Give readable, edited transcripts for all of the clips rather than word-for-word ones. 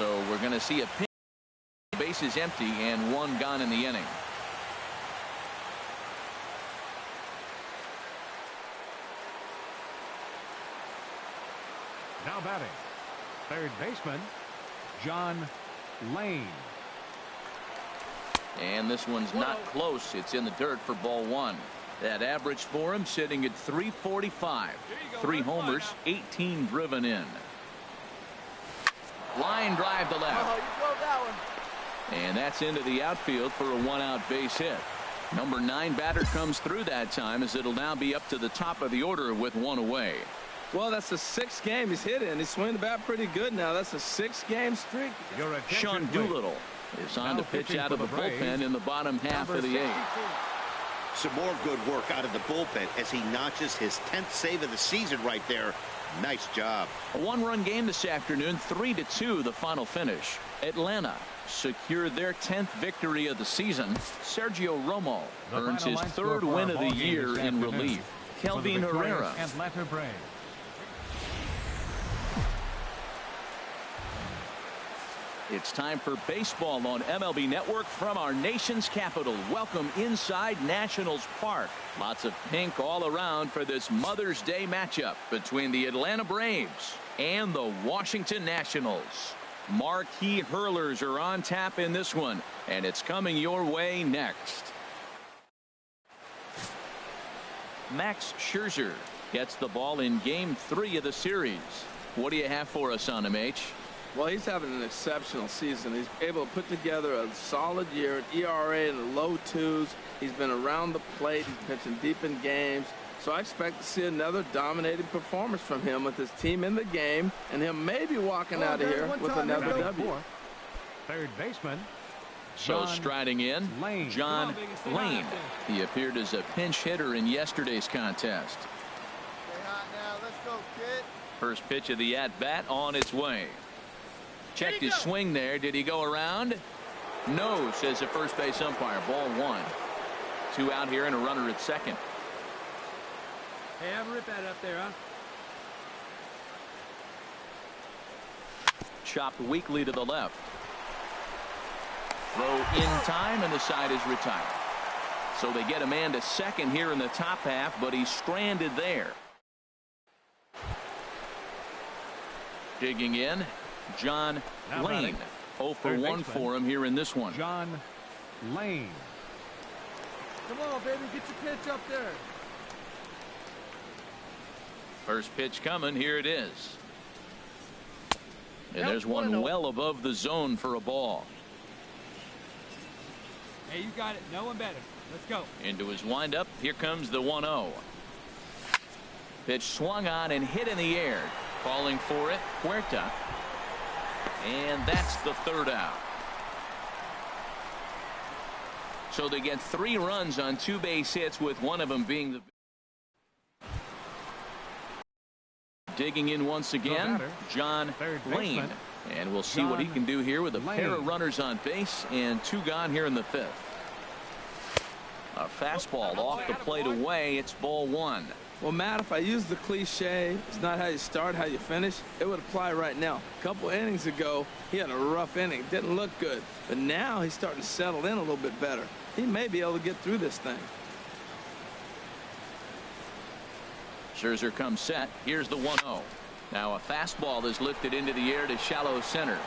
So we're going to see a pitch. Base is empty and one gone in the inning. Now batting, third baseman John Lane. And this one's not close. It's in the dirt for ball one. That average for him sitting at 345. 3 homers, 18 driven in. Line drive to left. You drove that one. And that's into the outfield for a 1-out base hit. Number 9 batter comes through that time, as it'll now be up to the top of the order with 1 away. Well, that's the 6th game he's hit in. He's swinging the bat pretty good now. That's a 6-game streak. Sean Doolittle is on to pitch out of the bullpen in the bottom half of the 8th. Some more good work out of the bullpen as he notches his 10th save of the season right there. Nice job. A 1-run game this afternoon, 3-2 the final finish. Atlanta secured their 10th victory of the season. Sergio Romo earns his 3rd win of the year in relief. Kelvin Herrera. Atlanta Braves. It's time for baseball on MLB Network from our nation's capital. Welcome inside Nationals Park. Lots of pink all around for this Mother's Day matchup between the Atlanta Braves and the Washington Nationals. Marquee hurlers are on tap in this one, and it's coming your way next. Max Scherzer gets the ball in game 3 of the series. What do you have for us on him, H? Well, he's having an exceptional season. He's able to put together a solid year, an ERA in the low 2s. He's been around the plate. He's pitching deep in games. So I expect to see another dominating performance from him with his team in the game, and him maybe walking out of here with another W. Third baseman. So striding in, John Lane. He appeared as a pinch hitter in yesterday's contest. Stay hot now. Let's go, kid. First pitch of the at-bat on its way. Checked his swing there. Did he go around? No, says the first base umpire. Ball 1. 2 out here and a runner at second. Hey, have a rip at it up there, huh? Chopped weakly to the left. Throw in time, and the side is retired. So they get a man to second here in the top half, but he's stranded there. Digging in, John Lane. 0 for 1 for him here in this one. John Lane. Come on, baby, get your pitch up there. First pitch coming. Here it is. And there's one well above the zone for a ball. Hey, you got it. No one better. Let's go. Into his windup. Here comes the 1-0. Pitch swung on and hit in the air. Calling for it, Huerta. And that's the 3rd out. So they get 3 runs on 2 base hits, with one of them being the. Digging in once again, John Lane. And we'll see what he can do here with a pair of runners on base and 2 gone here in the 5th. A fastball off the plate away. It's ball 1. Well, Matt, if I use the cliche, it's not how you start, how you finish, it would apply right now. A couple innings ago, he had a rough inning. Didn't look good. But now he's starting to settle in a little bit better. He may be able to get through this thing. Scherzer comes set. Here's the 1-0. Now a fastball is lifted into the air to shallow center.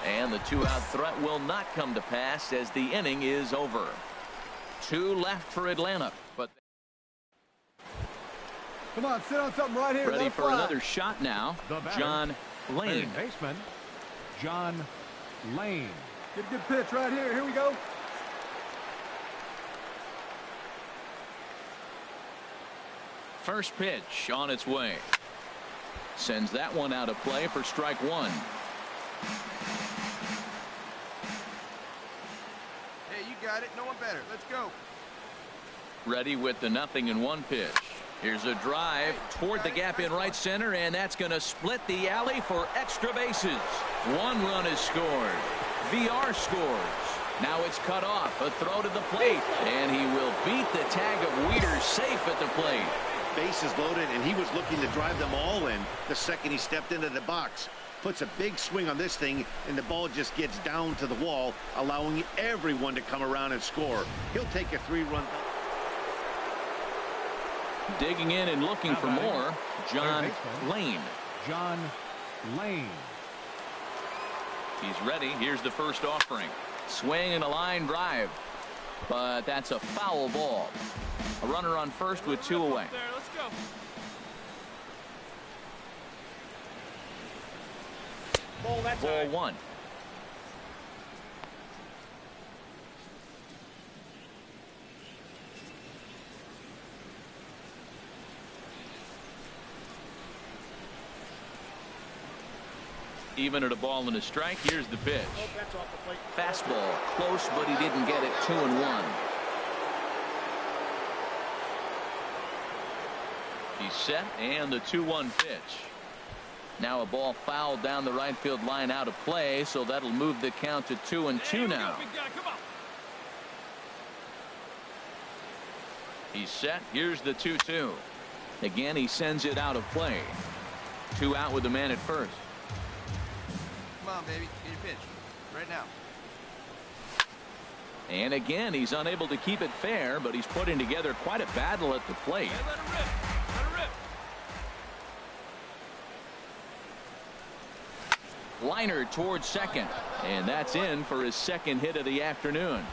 And the 2-out threat will not come to pass as the inning is over. 2 left for Atlanta. But Come on, sit on something right here. ready for another shot now. John Lane. Third baseman John Lane. Get a good pitch right here. Here we go. First pitch on its way. Sends that one out of play for strike 1. Hey, you got it. No one better. Let's go. Ready with the 0-1 pitch. Here's a drive toward the gap in right center, and that's going to split the alley for extra bases. 1 run is scored. VR scores. Now it's cut off. A throw to the plate, and he will beat the tag of Wieters safe at the plate. Bases loaded, and he was looking to drive them all in the second he stepped into the box. puts a big swing on this thing, and the ball just gets down to the wall, allowing everyone to come around and score. He'll take a 3-run. Digging in and looking for more, John Lane. John Lane. He's ready. Here's the first offering. Swing and a line drive. But that's a foul ball. A runner on first with 2 away. Let's go. Ball 1. Even at a ball and a strike, here's the pitch. Fastball, close, but he didn't get it. 2-1. He's set, and the 2-1 pitch. Now a ball fouled down the right field line out of play, so that'll move the count to 2-2 now. He's set. Here's the 2-2. Again, he sends it out of play. 2 out with the man at first. Come on, baby. Get your pitch. Right now. And again, he's unable to keep it fair, but he's putting together quite a battle at the plate. Hey, let it rip. Let it rip. Liner towards second, and that's in for his second hit of the afternoon.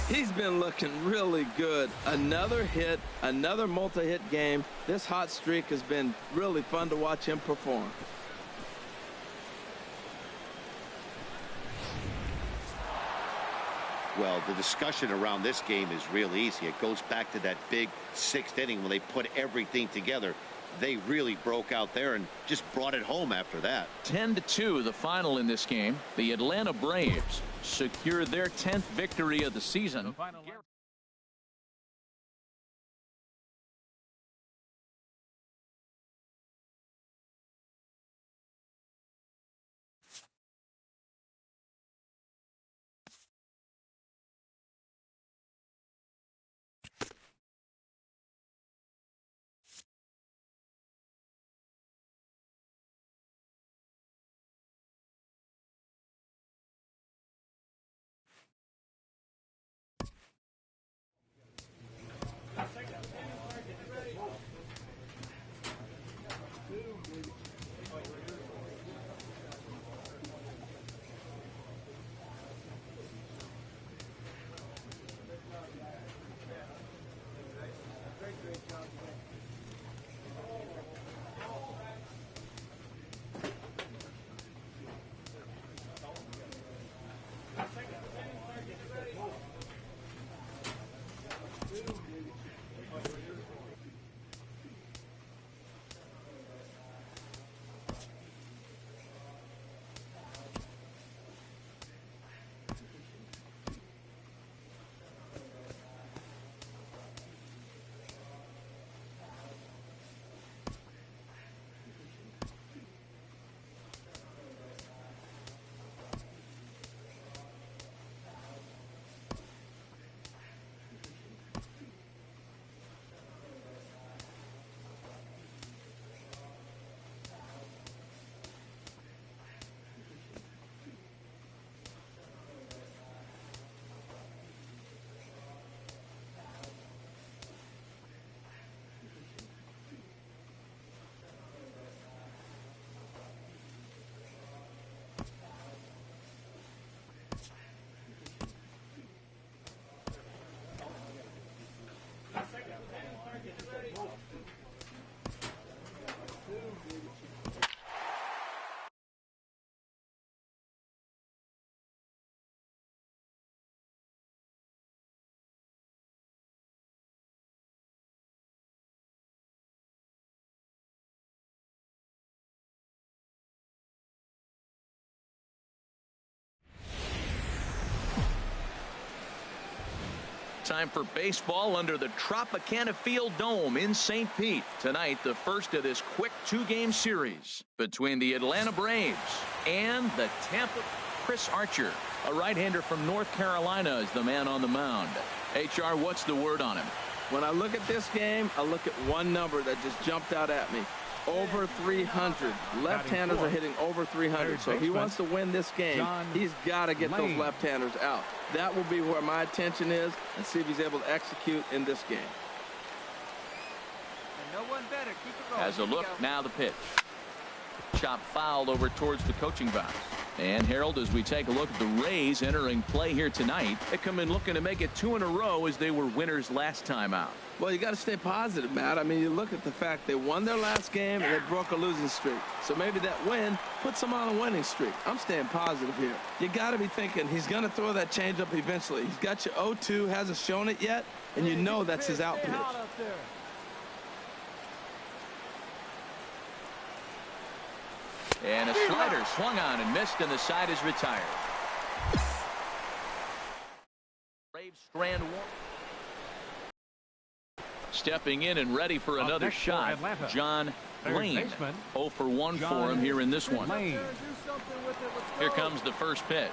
He's been looking really good. Another hit, another multi-hit game. This hot streak has been really fun to watch him perform. Well, the discussion around this game is real easy. It goes back to that big 6th inning when they put everything together. They really broke out there and just brought it home after that. 10-2 the final in this game. The Atlanta Braves secure their 10th victory of the season. Time for baseball under the Tropicana Field Dome in St. Pete. Tonight, the first of this quick 2-game series between the Atlanta Braves and the Tampa. Chris Archer, a right-hander from North Carolina, is the man on the mound. HR, what's the word on him? When I look at this game, I look at one number that just jumped out at me. Over 300. Left-handers are hitting over 300. So if he wants to win this game, he's got to get those left-handers out. That will be where my attention is, and see if he's able to execute in this game. No one better. Keep it going. As a look, now the pitch. Chop foul over towards the coaching box. And Harold, as we take a look at the Rays entering play here tonight, they come in looking to make it 2 in a row as they were winners last time out. Well, you got to stay positive, Matt. I mean, you look at the fact they won their last game and they broke a losing streak. So maybe that win puts them on a winning streak. I'm staying positive here. You got to be thinking he's going to throw that changeup eventually. He's got your 0-2, hasn't shown it yet, and you know that's his out pitch. And a slider swung on and missed, and the side is retired. Braves strand one. Stepping in and ready for another shot, John Lane. 0 for 1 for him here in this one. Here comes the first pitch.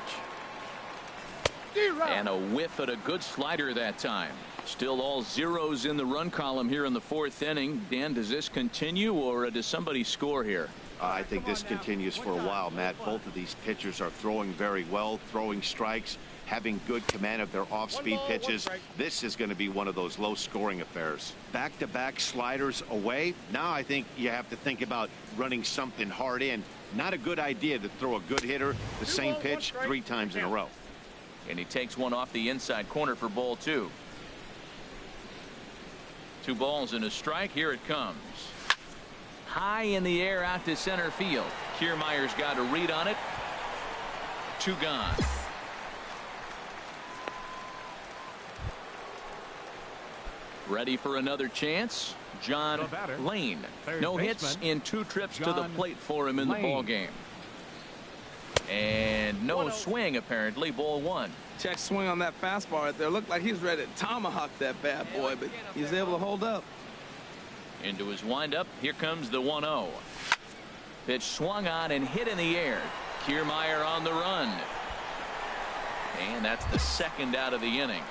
And a whiff at a good slider that time. Still all zeros in the run column here in the 4th inning. Dan, does this continue, or does somebody score here? I think this continues for a while, Matt. Both of these pitchers are throwing very well, throwing strikes, having good command of their off-speed pitches. This is going to be one of those low-scoring affairs. Back-to-back sliders away. Now I think you have to think about running something hard in. Not a good idea to throw a good hitter the same pitch 3 times in a row. And he takes one off the inside corner for ball 2. 2 balls and a strike. Here it comes. High in the air out to center field. Kiermaier's got a read on it. 2 gone. Ready for another chance. John Lane. No hits in 2 trips to the plate for him in the ball game. And no swing, apparently. Ball 1. Check swing on that fastball right there. Looked like he's ready to tomahawk that bad boy, but he's able to hold up. Into his windup. Here comes the 1-0. Pitch swung on and hit in the air. Kiermaier on the run. And that's the 2nd out of the inning.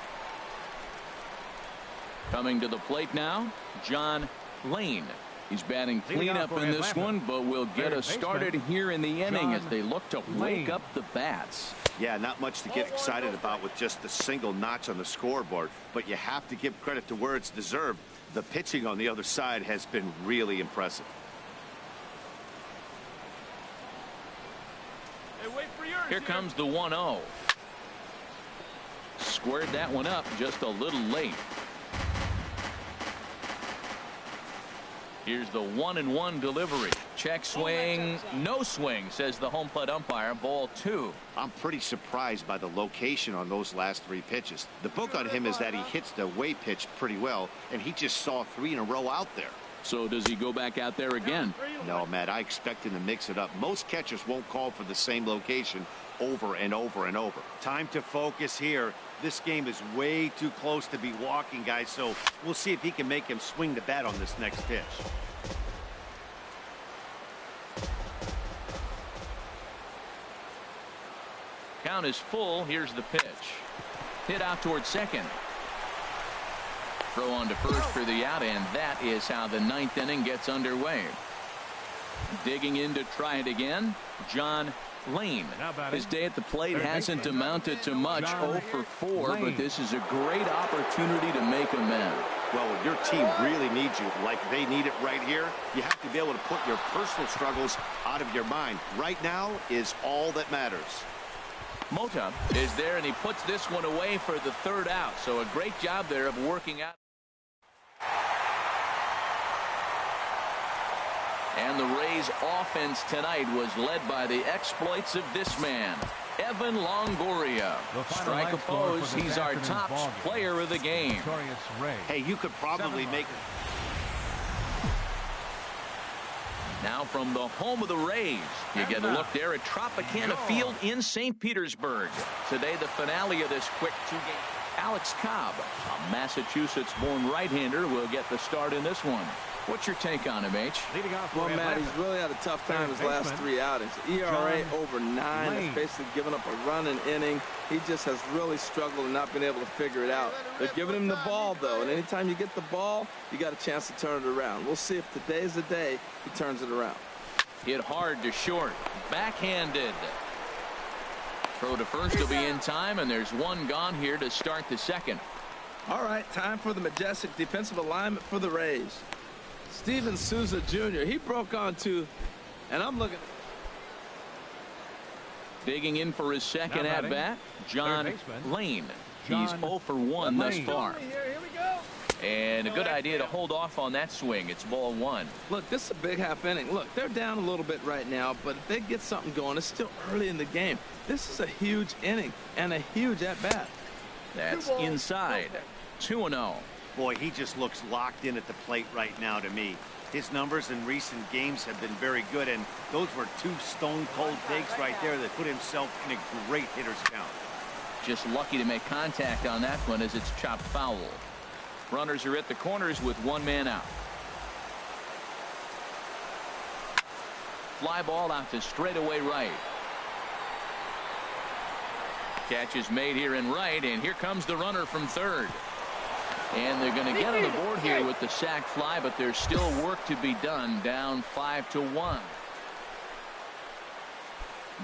Coming to the plate now, John Lane. He's batting cleanup in this one, but will get us started here in the inning as they look to wake up the bats. Yeah, not much to get excited about with just a single notch on the scoreboard, but you have to give credit to where it's deserved. The pitching on the other side has been really impressive. Here comes the 1-0. Squared that one up just a little late. Here's the 1-1 delivery. Check swing. No swing, says the home plate umpire. Ball 2. I'm pretty surprised by the location on those last 3 pitches. The book on him is that he hits the away pitch pretty well, and he just saw 3 in a row out there. So does he go back out there again? No, Matt, I expect him to mix it up. Most catchers won't call for the same location over and over and over. Time to focus here. This game is way too close to be walking, guys, so we'll see if he can make him swing the bat on this next pitch. Count is full. Here's the pitch. Hit out towards second. Throw on to first for the out, and that is how the 9th inning gets underway. Digging in to try it again, John Lane. His day at the plate hasn't amounted to much. 0 for 4, but this is a great opportunity to make amends. Well, when your team really needs you, like they need it right here, you have to be able to put your personal struggles out of your mind. Right now is all that matters. Mota is there, and he puts this one away for the 3rd out. So a great job there of working out. And the Rays offense tonight was led by the exploits of this man, Evan Longoria. Strike opposed. He's our top player of the game. Hey, you could probably make it. Now from the home of the Rays, you get a look there at Tropicana Field in St. Petersburg. Today, the finale of this quick 2-game. Alex Cobb, a Massachusetts-born right-hander, will get the start in this one. What's your take on him, H? Leading off for Well, Matt, Atlanta, he's really had a tough time his last 3 outings. ERA John over 9. Lane. Has basically given up a run an inning. He just has really struggled and not been able to figure it out. They're giving him the ball, though, and anytime you get the ball, you got a chance to turn it around. We'll see if today's the day he turns it around. Hit hard to short. Backhanded. Throw to first will be in time, and there's one gone here to start the second. All right, time for the majestic defensive alignment for the Rays. Steven Souza Jr., he broke on to, and I'm looking. Digging in for his second Now batting, at-bat, John Lane. He's John 0 for 1 thus Lane. far. Here we go. And a good idea to hold off on that swing. It's ball 1. Look, this is a big half inning. Look, they're down a little bit right now, but if they get something going, it's still early in the game. This is a huge inning and a huge at-bat. That's inside. 2-0. Boy, he just looks locked in at the plate right now to me. His numbers in recent games have been very good, and those were 2 stone-cold takes right there that put himself in a great hitter's count. Just lucky to make contact on that one as it's chopped foul. Runners are at the corners with 1 man out. Fly ball out to straightaway right. Catch is made here in right, and here comes the runner from third. And they're going to get on the board here with the sac fly, but there's still work to be done. Down 5-1.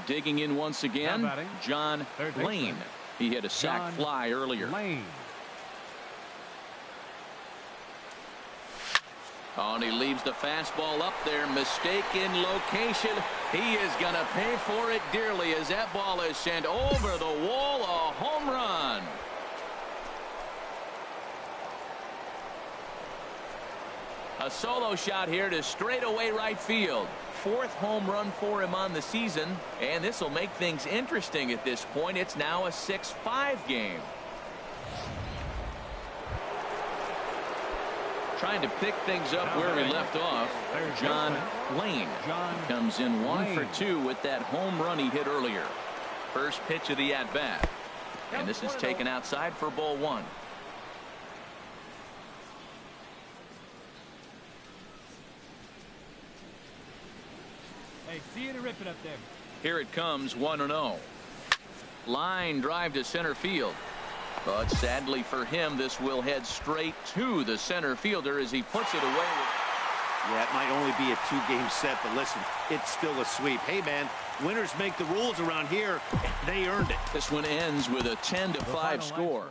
Digging in once again, John Lane. He hit a sac fly earlier. Lane. Oh, and he leaves the fastball up there. Mistaken location. He is going to pay for it dearly as that ball is sent over the wall. A home run. A solo shot here to straightaway right field. 4th home run for him on the season, and this will make things interesting at this point. It's now a 6-5 game. Trying to pick things up where we left off. John Lane comes in 1 for 2 with that home run he hit earlier. First pitch of the at-bat, and this is taken outside for ball 1. Hey, see you to rip it up there. Here it comes, 1-0. Line drive to center field. But sadly for him, this will head straight to the center fielder as he puts it away. Yeah, it might only be a 2-game set, but listen, it's still a sweep. Hey, man, winners make the rules around here. They earned it. This one ends with a 10-5 score.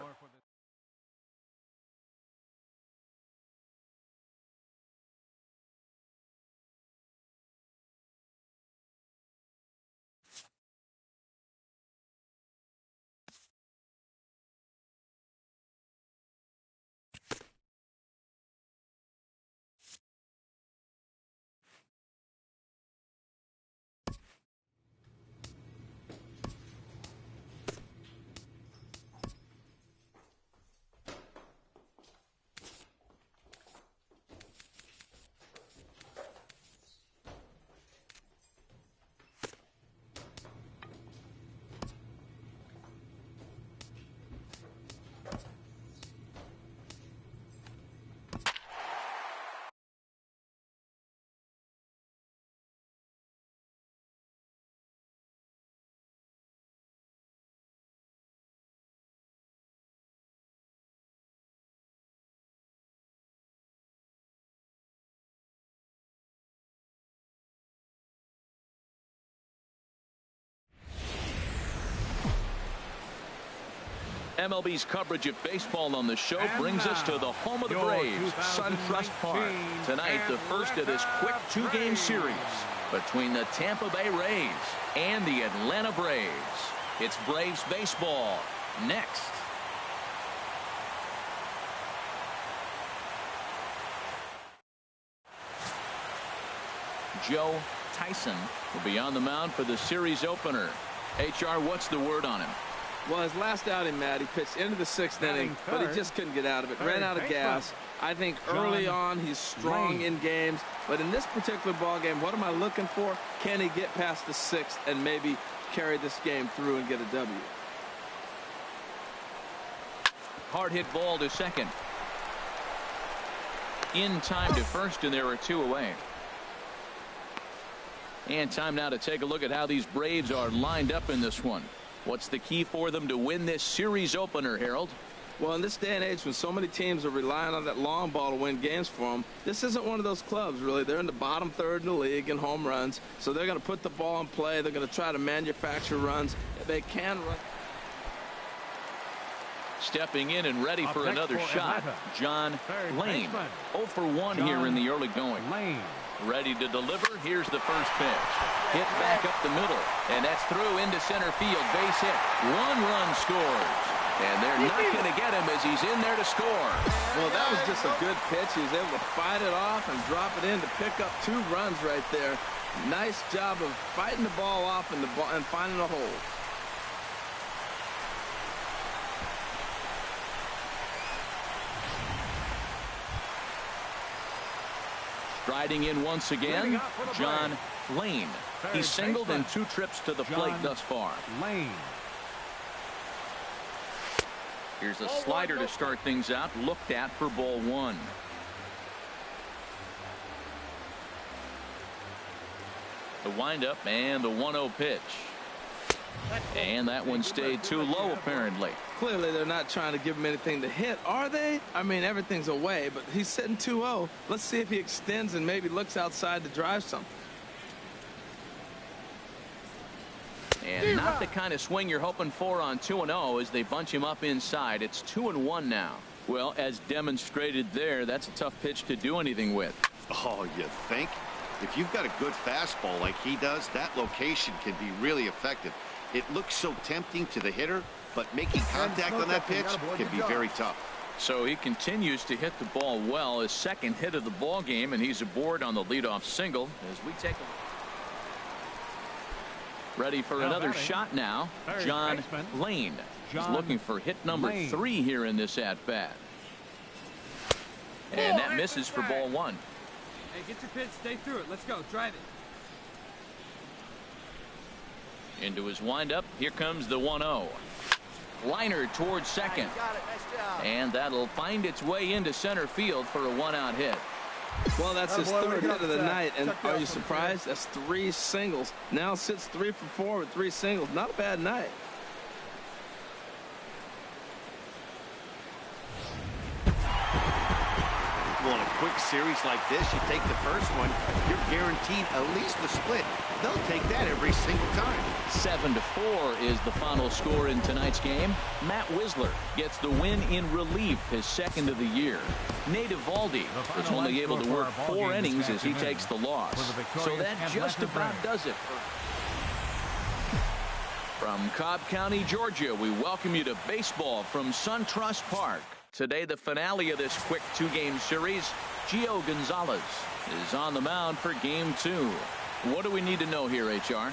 MLB's coverage of baseball on the show brings us to the home of the Braves, SunTrust Park. Tonight, the first of this quick 2-game series between the Tampa Bay Rays and the Atlanta Braves. It's Braves baseball next. Joe Tyson will be on the mound for the series opener. HR, what's the word on him? Well, his last outing, Matt, he pitched into the 6th inning, but he just couldn't get out of it. Ran out of gas. I think early on he's strong in games, but in this particular ball game, what am I looking for? Can he get past the 6th and maybe carry this game through and get a W? Hard hit ball to second. in time to first, and there are 2 away. And time now to take a look at how these Braves are lined up in this one. What's the key for them to win this series opener, Harold? Well, in this day and age when so many teams are relying on that long ball to win games for them, this isn't one of those clubs, really. They're in the bottom third in the league in home runs, so they're going to put the ball in play. They're going to try to manufacture runs. If they can run. Stepping in and ready for another shot, John Lane. 0 for 1 here in the early going. Ready to deliver. Here's the first pitch. Hit back up the middle, and that's through into center field. Base hit. 1 run scores. And they're not going to get him as he's in there to score. Well, that was just a good pitch. He was able to fight it off and drop it in to pick up 2 runs right there. Nice job of fighting the ball off and finding a hole. Striding in once again, John Lane. He's singled in 2 trips to the plate thus far. Here's a slider to start things out, looked at for ball 1. The windup and the 1-0 pitch. And that one stayed too low, apparently. Clearly, they're not trying to give him anything to hit, are they? I mean, everything's away, but he's sitting 2-0. Let's see if he extends and maybe looks outside to drive something. And not the kind of swing you're hoping for on 2-0 as they bunch him up inside. It's 2-1 now. Well, as demonstrated there, that's a tough pitch to do anything with. Oh, you think? If you've got a good fastball like he does, that location can be really effective. It looks so tempting to the hitter, but making contact on that pitch can be very tough. So he continues to hit the ball well. His second hit of the ball game, and he's aboard on the leadoff single as we take a ready for another shot now. John Lane. He's looking for hit number 3 here in this at-bat. And that misses for ball 1. Hey, get your pitch, stay through it. Let's go, drive it. Into his windup. Here comes the 1-0. Liner towards second. And that'll find its way into center field for a 1-out hit. Well, that's his 3rd hit of the night, and are you surprised? That's 3 singles. Now sits 3 for 4 with 3 singles. Not a bad night. Well, in a quick series like this, you take the first one, you're guaranteed at least a split. They'll take that every single time. 7-4 is the final score in tonight's game. Matt Wisler gets the win in relief, his 2nd of the year. Nate Eovaldi was only able to work 4 innings as he takes the loss. So that just about does it. From Cobb County, Georgia, we welcome you to baseball from SunTrust Park. Today, the finale of this quick 2-game series. Gio Gonzalez is on the mound for game 2. What do we need to know here, HR?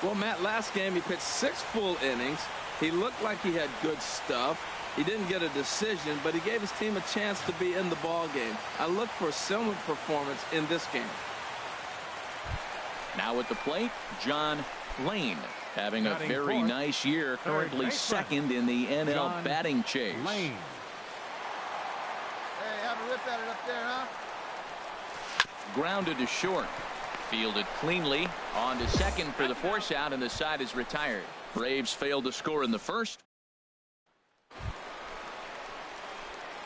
Well, Matt, last game he pitched 6 full innings. He looked like he had good stuff. He didn't get a decision, but he gave his team a chance to be in the ball game. I look for a similar performance in this game. Now at the plate, John Lane, having a very nice year, currently 2nd in the NL batting chase. Hey, have a rip at it up there, huh? Grounded to short. Fielded cleanly. On to second for the force out, and the side is retired. Braves failed to score in the first.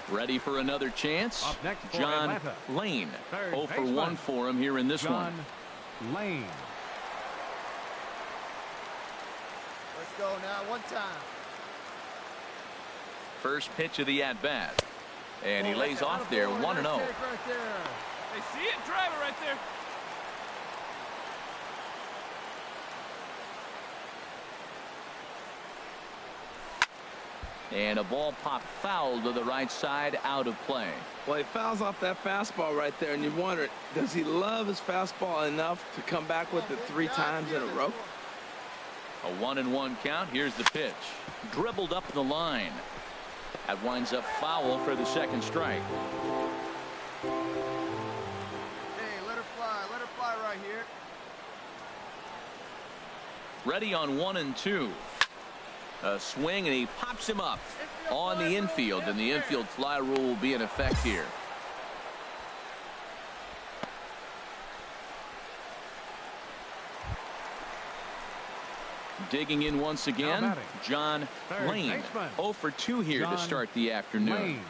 Ready for another chance. John Lane. 0 for 1 for him here in this one. Lane. Let's go now, one time. First pitch of the at-bat. And he lays off there, 1-0. Right there. They see it, drive it right there. And a ball popped foul to the right side, out of play. Well, he fouls off that fastball right there, and you wonder, does he love his fastball enough to come back with it 3 times in a row? A 1-1 count. Here's the pitch. Dribbled up the line. That winds up foul for the 2nd strike. Hey, let her fly right here. Ready on 1-2. A swing, and he pops him up on the infield, and the infield fly rule will be in effect here. Digging in once again, John Lane. 0 for 2 here to start the afternoon. Lane.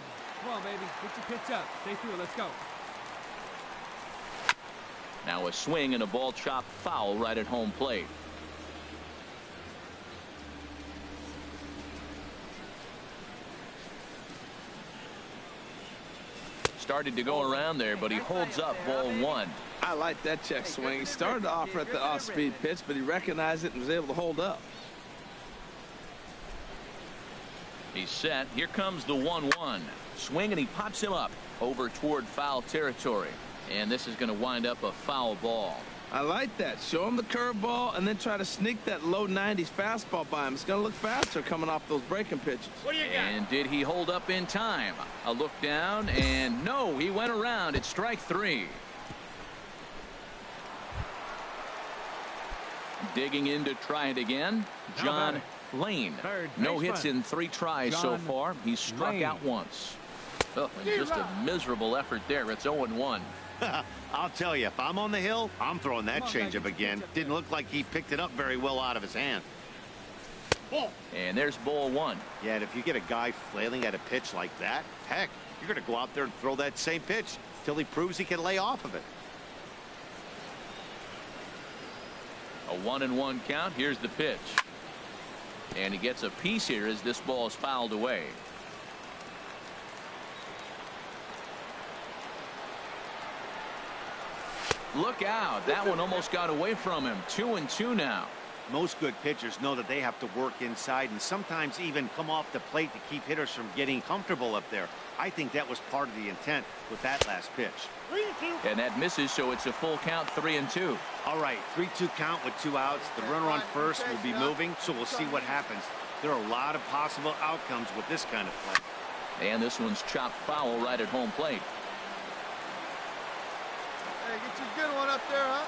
Come on, baby. Get your pitch up. Stay through. Let's go. Now a swing and a ball chopped foul right at home plate. Started to go around there, but he holds up ball 1. I like that check swing. He started to offer at the off-speed pitch, but he recognized it and was able to hold up. He's set. Here comes the 1-1. Swing, and he pops him up over toward foul territory. And this is going to wind up a foul ball. I like that. Show him the curveball and then try to sneak that low 90s fastball by him. It's going to look faster coming off those breaking pitches. And did he hold up in time? A look down, and no, he went around. It's strike 3. Digging in to try it again, John Lane. No hits in 3 tries so far. He's struck out once. Oh, and just a miserable effort there. It's 0-1. I'll tell you, if I'm on the hill, I'm throwing that changeup again. Didn't look like he picked it up very well out of his hand. And there's ball 1. Yeah, and if you get a guy flailing at a pitch like that, heck, you're going to go out there and throw that same pitch till he proves he can lay off of it. A 1-1 count. Here's the pitch. And he gets a piece here as this ball is fouled away. Look out. That one almost got away from him. 2-2 now. Most good pitchers know that they have to work inside and sometimes even come off the plate to keep hitters from getting comfortable up there. I think that was part of the intent with that last pitch. And that misses, so it's a full count, 3-2. All right, 3-2 count with 2 outs. The runner on first will be moving, so we'll see what happens. There are a lot of possible outcomes with this kind of play. And this one's chopped foul right at home plate. Hey, get you a good one up there, huh?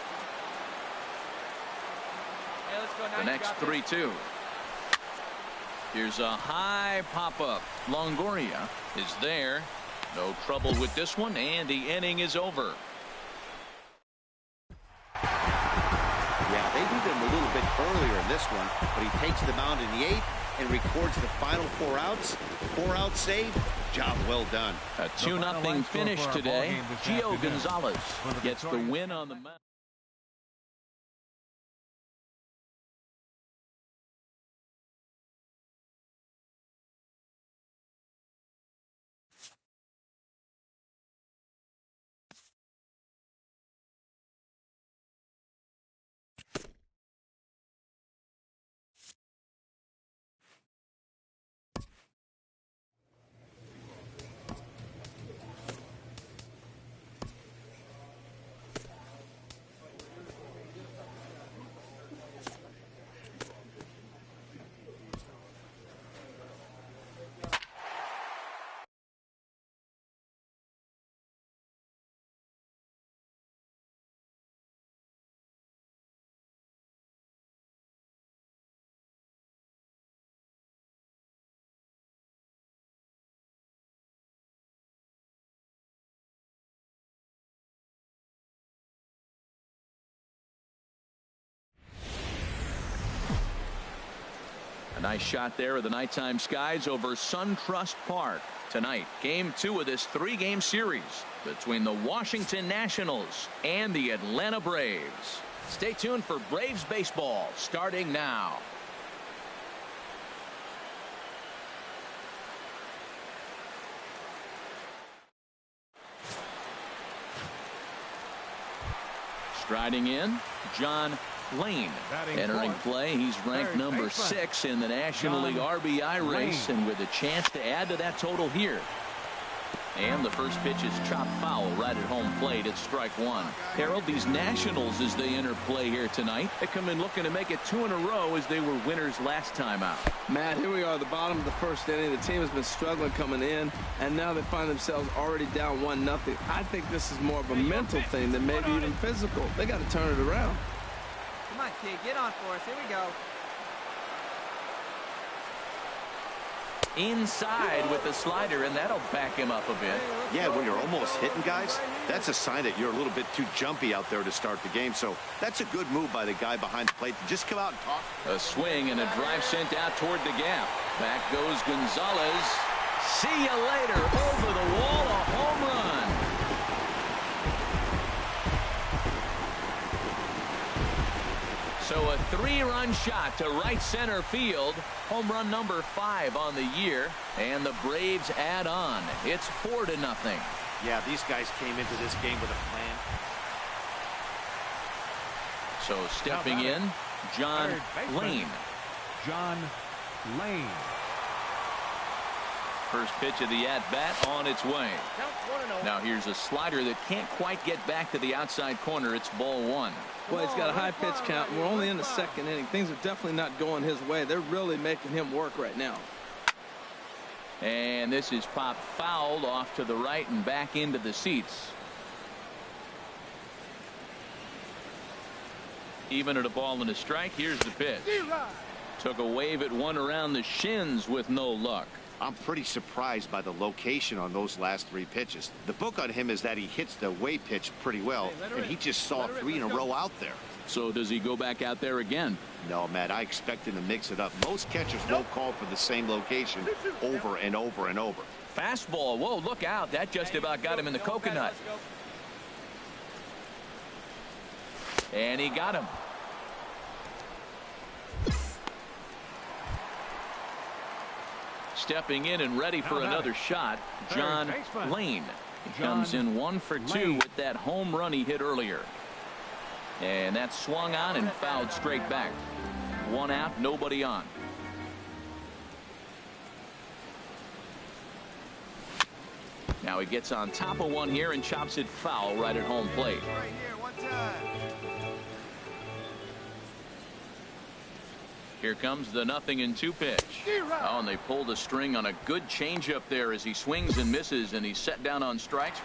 Hey, let's go now. The next 3-2. Here's a high pop-up. Longoria is there. No trouble with this one, and the inning is over. Yeah, they needed him a little bit earlier in this one, but he takes the mound in the 8th and records the final 4 outs. 4-out save. Job well done. A 2-0 finish today. Gio Gonzalez gets the win on the mound. A nice shot there of the nighttime skies over SunTrust Park. Tonight, game 2 of this 3-game series between the Washington Nationals and the Atlanta Braves. Stay tuned for Braves baseball starting now. Striding in, John Lane entering play. He's ranked number 6 in the National League RBI race, and with a chance to add to that total here. And the first pitch is chopped foul right at home plate. It's strike 1. Harold, these Nationals, as they enter play here tonight, they come in looking to make it 2 in a row as they were winners last time out. Matt, here we are at the bottom of the first inning. The team has been struggling coming in, and now they find themselves already down 1-0. I think this is more of a mental thing than maybe even physical. They got to turn it around. Come on, kid. Get on for us. Here we go. inside with the slider, and that'll back him up a bit. Yeah, when you're almost hitting guys, that's a sign that you're a little bit too jumpy out there to start the game. So that's a good move by the guy behind the plate to just come out and talk. A swing and a drive sent out toward the gap. Back goes Gonzalez. See you later. Over the wall, a home run. So a 3-run shot to right center field. Home run number 5 on the year. And the Braves add on. It's 4-0. Yeah, these guys came into this game with a plan. So stepping in, John Lane. John Lane. First pitch of the at-bat on its way. Now here's a slider that can't quite get back to the outside corner. It's ball 1. Well, he's got a high pitch count. We're only in the second inning. Things are definitely not going his way. They're really making him work right now. And this is popped fouled off to the right and back into the seats. Even at a ball and a strike. Here's the pitch. Took a wave at one around the shins with no luck. I'm pretty surprised by the location on those last 3 pitches. The book on him is that he hits the way pitch pretty well, and he just saw 3 in a row out there. So does he go back out there again? No, Matt, I expect him to mix it up. Most catchers won't call for the same location over and over and over. Fastball. Whoa, look out. That just about got him in the coconut. And he got him. Stepping in and ready for another shot, John Lane. He comes in 1 for 2 with that home run he hit earlier. And that swung on and fouled straight back. 1 out, nobody on. Now he gets on top of one here and chops it foul right at home plate. Here comes the 0-2 pitch. Oh, and they pulled a string on a good changeup there as he swings and misses, and he's set down on strikes.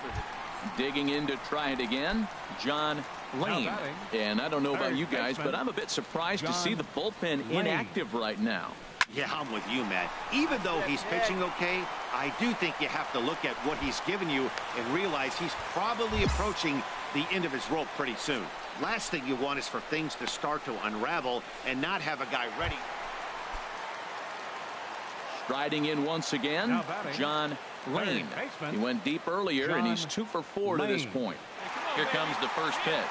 Digging in to try it again, John Lane. And I don't know about you guys, but I'm a bit surprised to see the bullpen inactive right now. Yeah, I'm with you, Matt. Even though he's pitching okay, I do think you have to look at what he's given you and realize he's probably approaching the end of his rope pretty soon. Last thing you want is for things to start to unravel and not have a guy ready. Striding in once again, John Lane. He went deep earlier, and he's 2 for 4 to this point. Here comes the first pitch.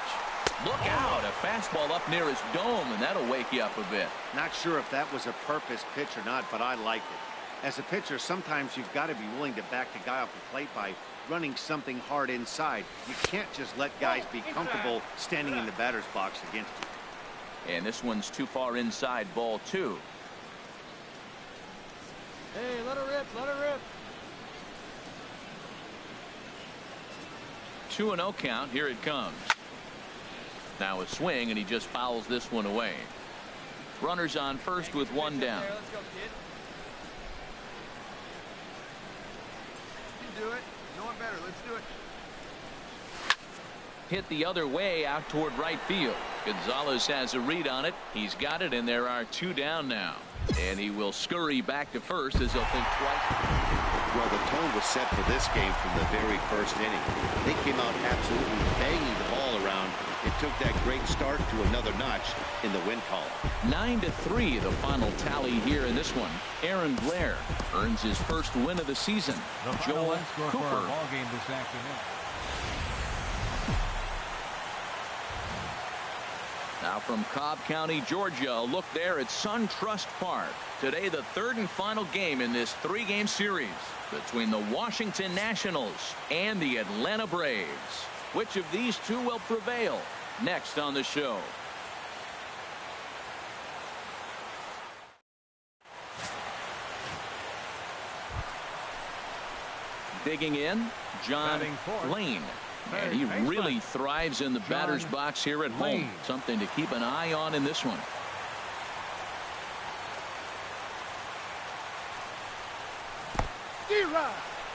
Look out, a fastball up near his dome, and that'll wake you up a bit. Not sure if that was a purpose pitch or not, but I liked it. As a pitcher, sometimes you've got to be willing to back the guy off the plate by running something hard inside. You can't just let guys be comfortable standing in the batter's box against you. And this one's too far inside, ball 2. Hey, let her rip, let her rip. 2-0 count. Here it comes. Now a swing, and he just fouls this one away. Runners on first with 1 down. Let's go, kid. You do it. No one better. Let's do it. Hit the other way out toward right field. Gonzalez has a read on it. He's got it, and there are 2 down now. And he will scurry back to first as he'll think twice. Well, the tone was set for this game from the very first inning. They came out absolutely banging the ball around. It took that great start to another notch in the win column. 9-3 the final tally here in this one. Aaron Blair earns his first win of the season. Joel Cooper. Ball game this afternoon. Now from Cobb County, Georgia, a look there at SunTrust Park. Today, the 3rd and final game in this 3-game series between the Washington Nationals and the Atlanta Braves. Which of these 2 will prevail? Next on the show. Digging in, John Lane. And he really thrives in the batter's box here at home. Something to keep an eye on in this one.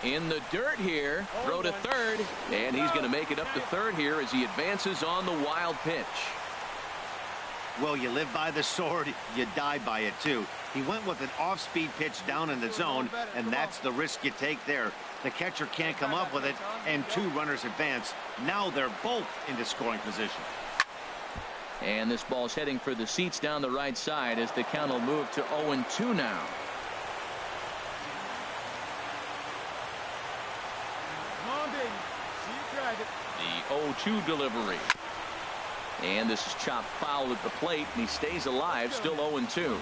In the dirt here, throw to third, and he's going to make it up to third here as he advances on the wild pitch. Well, you live by the sword, you die by it, too. He went with an off-speed pitch down in the zone, and that's the risk you take there. The catcher can't come up with it, and 2 runners advance. Now they're both into scoring position. And this ball's heading for the seats down the right side as the count will move to 0-2 now. Come on, baby. See you drag it. The 0-2 delivery. And this is chopped foul at the plate, and he stays alive, still 0-2.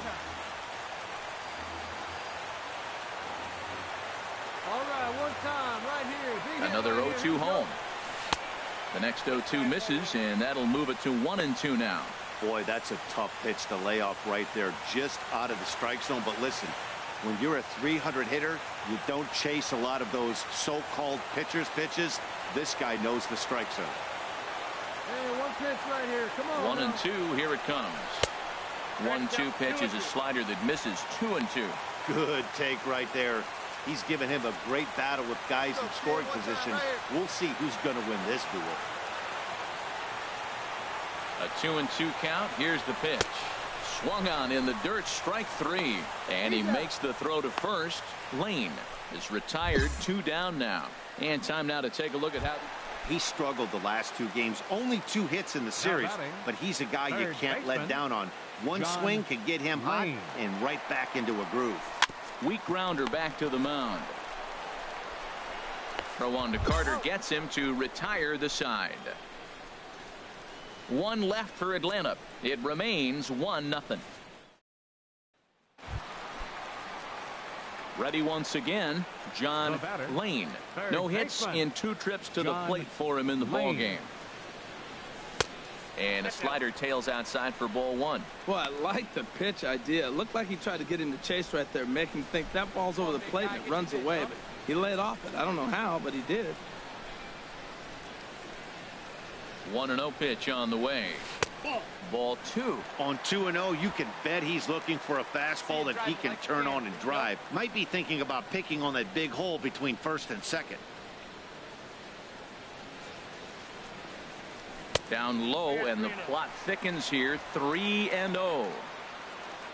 All right, one time, right here. Another 0-2 home. The next 0-2 misses, and that'll move it to 1-2 now. Boy, that's a tough pitch to lay off right there, just out of the strike zone. But listen, when you're a 300 hitter, you don't chase a lot of those so-called pitcher's pitches. This guy knows the strike zone. Hey, one pitch right here. Come on. 1-2, here it comes. 1-2 pitch is a slider that misses. 2-2. Good take right there. He's given him a great battle with guys in scoring position. We'll see who's going to win this duel. A 2-2 count. Here's the pitch. Swung on in the dirt, strike 3. And he makes the throw to first. Lane is retired, 2 down now. And time now to take a look at how he struggled the last 2 games. Only 2 hits in the series, but he's a guy you can't let down on. One swing can get him hot and right back into a groove. Weak grounder back to the mound. Throw on to Carter gets him to retire the side. 1 left for Atlanta. It remains 1-0. Ready once again, John Lane. No hits in 2 trips to the plate for him in the ball game. And a slider tails outside for ball 1. Well, I like the pitch idea. It looked like he tried to get into chase right there, make him think that ball's over the plate and it runs away. But he laid off it. I don't know how, but he did. 1-0 pitch on the way. Ball 2. On 2-0, you can bet he's looking for a fastball that he can turn on and drive. Might be thinking about picking on that big hole between first and second. Down low, and the plot thickens here. 3-0.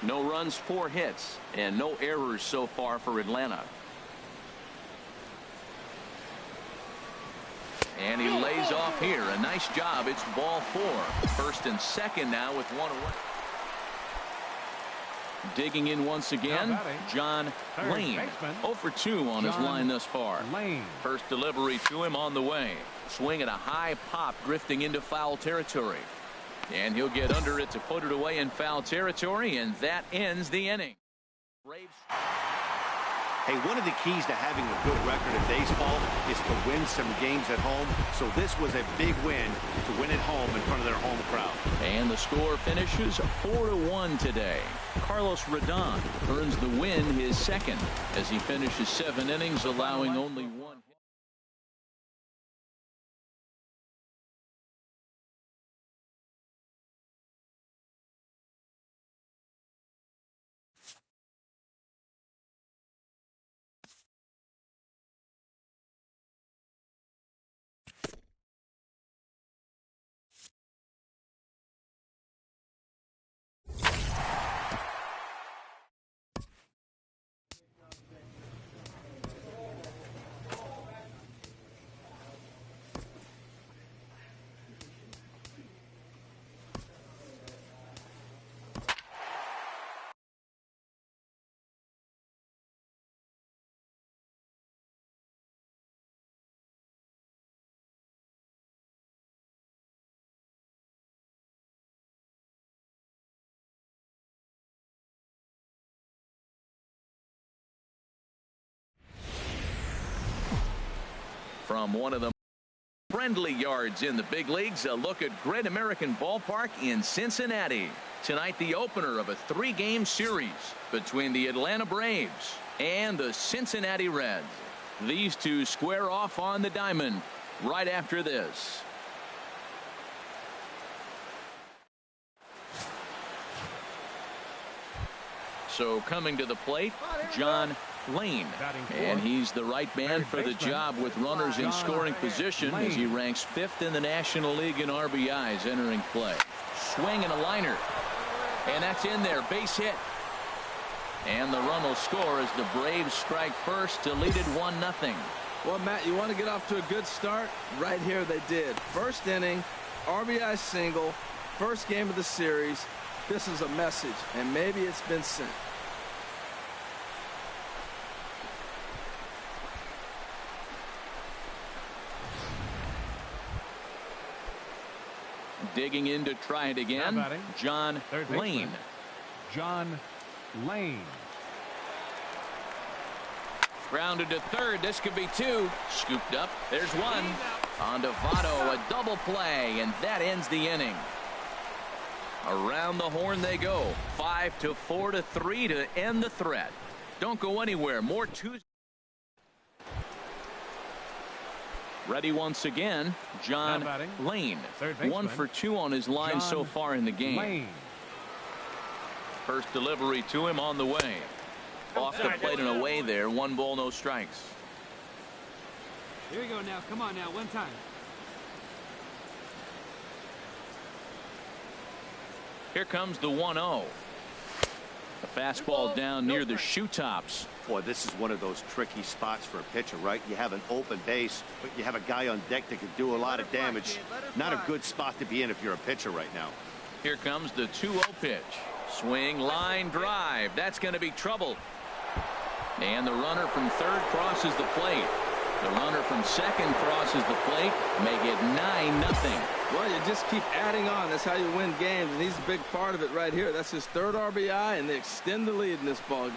No runs, 4 hits, and no errors so far for Atlanta. And he lays off here. A nice job. It's ball 4. First and second now with 1 away. Digging in once again, John Lane. 0 for 2 on his line thus far. First delivery to him on the way. Swing at a high pop, drifting into foul territory. And he'll get under it to put it away in foul territory, and that ends the inning. Braves. Hey, one of the keys to having a good record in baseball is to win some games at home. So this was a big win to win at home in front of their home crowd. And the score finishes 4-1 today. Carlos Rodon earns the win, his second, as he finishes 7 innings, allowing only 1 hit. From one of the friendly yards in the big leagues, a look at Great American Ballpark in Cincinnati. Tonight, the opener of a 3-game series between the Atlanta Braves and the Cincinnati Reds. These two square off on the diamond right after this. So coming to the plate, John Lane. And he's the right man for the job with runners in scoring position as he ranks 5th in the National League in RBIs entering play. Swing and a liner. And that's in there. Base hit. And the run will score as the Braves strike first to lead it 1-0. Well, Matt, you want to get off to a good start? Right here they did. First inning, RBI single, first game of the series. This is a message, and maybe it's been sent. Digging in to try it again, John Lane. John Lane. Grounded to third. This could be 2. Scooped up. There's 1. On to Votto, a double play, and that ends the inning. Around the horn they go. 5-4 to 3 to end the threat. Don't go anywhere. More Tuesday. Ready once again, John Lane. 1 for 2 on his line so far in the game. Lane. First delivery to him on the way. Off the plate and away there. 1 ball, no strikes. Here we go now. Come on now. One time. Here comes the 1-0. A fastball down near the shoe tops. Boy, this is one of those tricky spots for a pitcher, right? You have an open base, but you have a guy on deck that can do a lot of damage. Not a good spot to be in if you're a pitcher right now. Here comes the 2-0 pitch. Swing, line, drive. That's going to be trouble. And the runner from third crosses the plate. The runner from second crosses the plate. Make it 9-0. Well, you just keep adding on. That's how you win games, and he's a big part of it right here. That's his 3rd RBI, and they extend the lead in this ball game.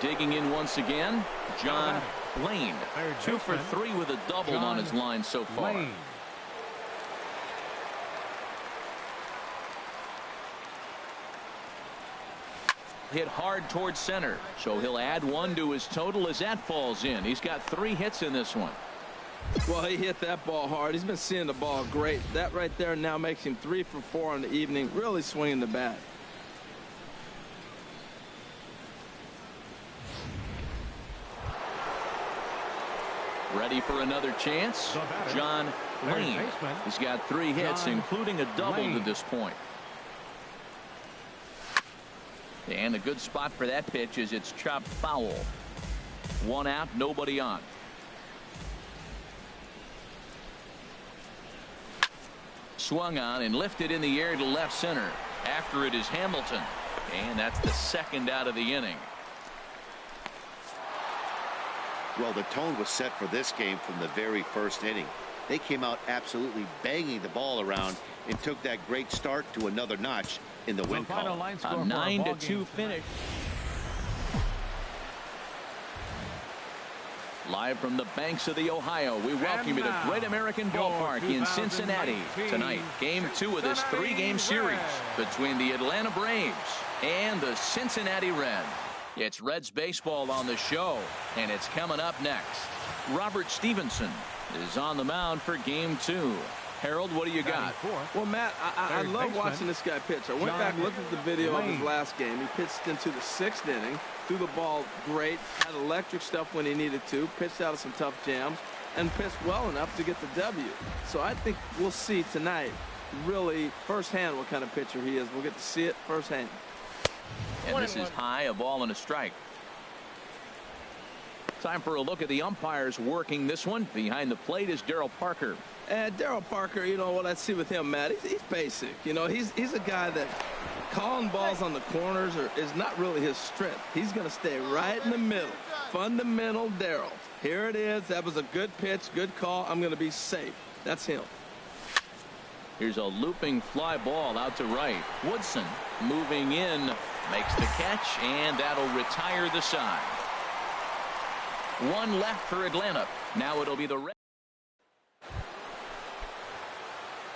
Digging in once again, John Lane. 2 for 3 with a double on his line so far. Lane. Hit hard towards center, so he'll add 1 to his total as that falls in. He's got 3 hits in this one. Well, he hit that ball hard. He's been seeing the ball great. That right there now makes him 3 for 4 on the evening, really swinging the bat. Ready for another chance, John Lane. He's got 3 hits, including a double to this point. And a good spot for that pitch is it's chopped foul. 1 out, nobody on. Swung on and lifted in the air to left center. After it is Hamilton. And that's the 2nd out of the inning. Well, the tone was set for this game from the very first inning. They came out absolutely banging the ball around and took that great start to another notch in the win column. A 9-2 finish. Live from the banks of the Ohio, we welcome you to Great American Ballpark in Cincinnati. Tonight, game 2 of this 3-game series between the Atlanta Braves and the Cincinnati Reds. It's Reds baseball on the show, and it's coming up next. Robert Stevenson is on the mound for game 2. Harold, what do you got? Well, Matt, I love watching this guy pitch. I went back and looked at the video of his last game. He pitched into the 6th inning, threw the ball great, had electric stuff when he needed to, pitched out of some tough jams, and pitched well enough to get the W. So I think we'll see tonight really firsthand what kind of pitcher he is. We'll get to see it firsthand. And this is high, a ball and a strike. Time for a look at the umpires working this one. Behind the plate is Darryl Parker. And Darryl Parker, you know what I see with him, Matt, he's basic. You know, he's a guy that calling balls on the corners is not really his strength. He's going to stay right in the middle. Fundamental Darryl. Here it is. That was a good pitch, good call. I'm going to be safe. That's him. Here's a looping fly ball out to right. Woodson moving in, makes the catch, and that'll retire the side. 1 left for Atlanta. Now it'll be the Reds.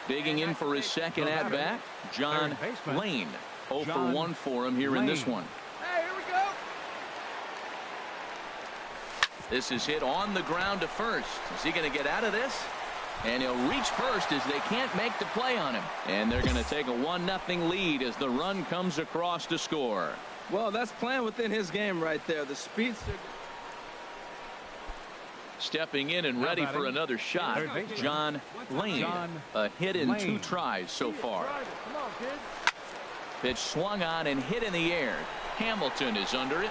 Digging in for his 2nd at-bat, John Lane. 0 for 1 for him here in this one. Hey, here we go. This is hit on the ground to first. Is he going to get out of this? And he'll reach first as they can't make the play on him. And they're going to take a 1-0 lead as the run comes across to score. Well, that's playing within his game right there. The speedster. Stepping in and ready for another shot, John Lane. A hit in 2 tries so far. Pitch swung on and hit in the air. Hamilton is under it.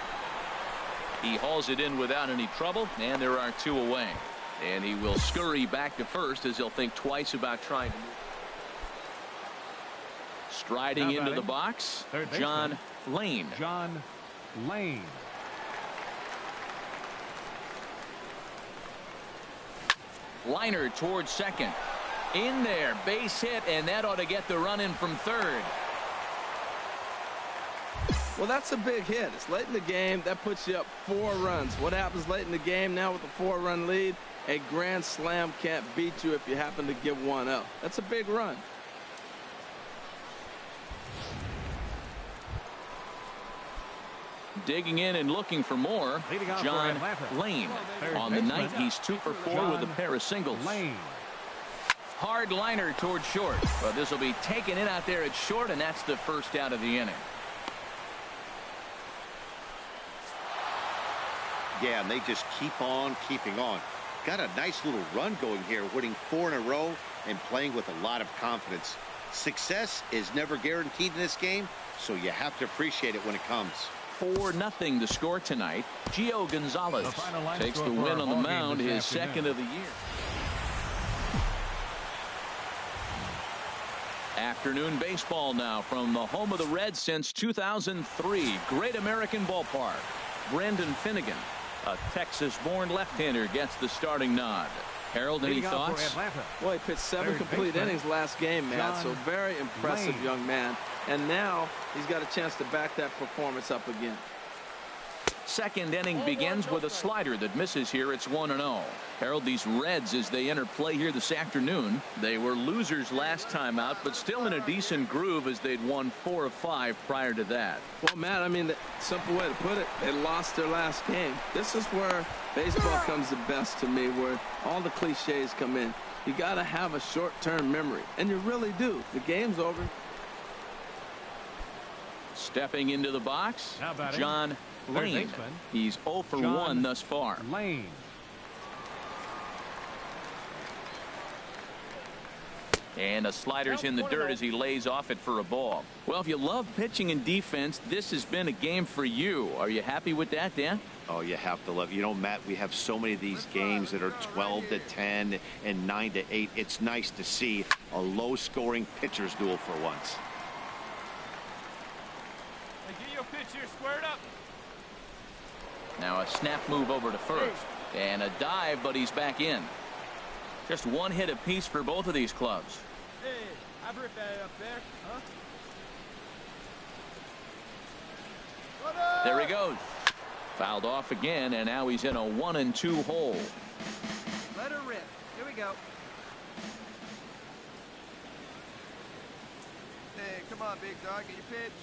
He hauls it in without any trouble, and there are 2 away. And he will scurry back to first as he'll think twice about trying to move. Striding into the box, John Lane. John Lane. Liner towards second. In there, base hit, and that ought to get the run in from third. Well, that's a big hit. It's late in the game. That puts you up 4 runs. What happens late in the game now with a 4-run lead? A grand slam can't beat you if you happen to give one up. That's a big run. Digging in and looking for more, John Lane. On the night, he's 2 for 4 with a pair of singles. Lane. Hard liner towards short. But this will be taken in out there at short, and that's the first out of the inning. Yeah, and they just keep on keeping on. Got a nice little run going here, winning 4 in a row and playing with a lot of confidence. Success is never guaranteed in this game, so you have to appreciate it when it comes. 4-0 the score tonight. Gio Gonzalez takes the win on the mound, his second of the year. Afternoon baseball now from the home of the Reds since 2003. Great American Ballpark. Brendan Finnegan, a Texas-born left-hander, gets the starting nod. Harold, any thoughts? Well, he pitched 7 complete innings last game, Matt, so very impressive young man. And now he's got a chance to back that performance up again. Second inning begins with a slider that misses here. It's 1-0. Harold, these Reds, as they enter play here this afternoon, they were losers last time out, but still in a decent groove as they'd won 4 of 5 prior to that. Well, Matt, I mean, the simple way to put it, they lost their last game. This is where baseball comes the best to me, where all the cliches come in. You got to have a short-term memory, and you really do. The game's over. Stepping into the box, John Lane. He's 0 for 1 thus far. Lane. And a slider's in the dirt as he lays off it for a ball. Well, if you love pitching and defense, this has been a game for you. Are you happy with that, Dan? Oh, you have to love. You know, Matt, we have so many of these games that are 12-10 and 9-8. It's nice to see a low-scoring pitcher's duel for once. Get your pitcher squared up. Now a snap move over to first. And a dive, but he's back in. Just 1 hit apiece for both of these clubs. Hey, I've ripped that up there, huh? There he goes. Fouled off again, and now he's in a 1-2 hole. Let her rip. Here we go. Hey, come on, big dog. Get your pitch.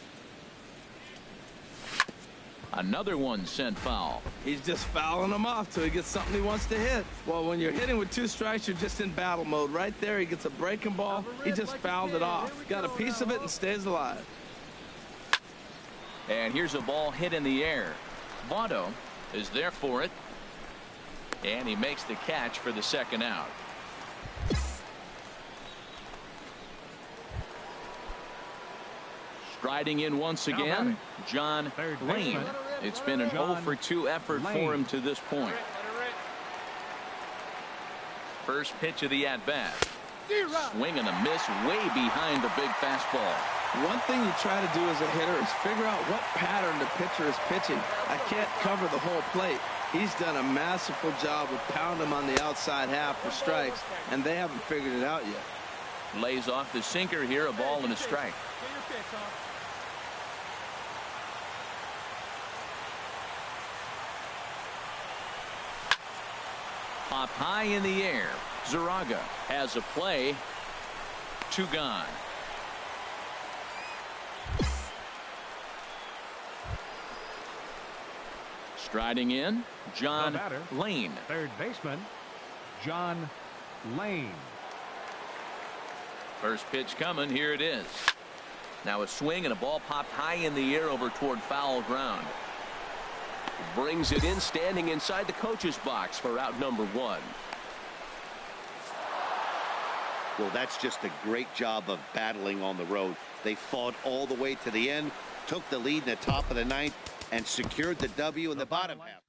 Another one sent foul. He's just fouling him off till he gets something he wants to hit. Well, when you're hitting with 2 strikes, you're just in battle mode. Right there, he gets a breaking ball. He just fouled it off. Got a piece of it and stays alive. And here's a ball hit in the air. Votto is there for it. And he makes the catch for the second out. Striding in once again, John Lane. It's been an 0 for 2 effort for him to this point. First pitch of the at-bat. Swing and a miss way behind the big fastball. One thing you try to do as a hitter is figure out what pattern the pitcher is pitching. I can't cover the whole plate. He's done a masterful job of pounding him on the outside half for strikes, and they haven't figured it out yet. Lays off the sinker here, a ball and a strike. Pop high in the air. Zaraga has a play. 2 gone. Striding in, John Lane. Third baseman, John Lane. First pitch coming. Here it is. Now a swing and a ball popped high in the air over toward foul ground. Brings it in, standing inside the coach's box for out number 1. Well, that's just a great job of battling on the road. They fought all the way to the end, took the lead in the top of the 9th, and secured the W in the bottom half.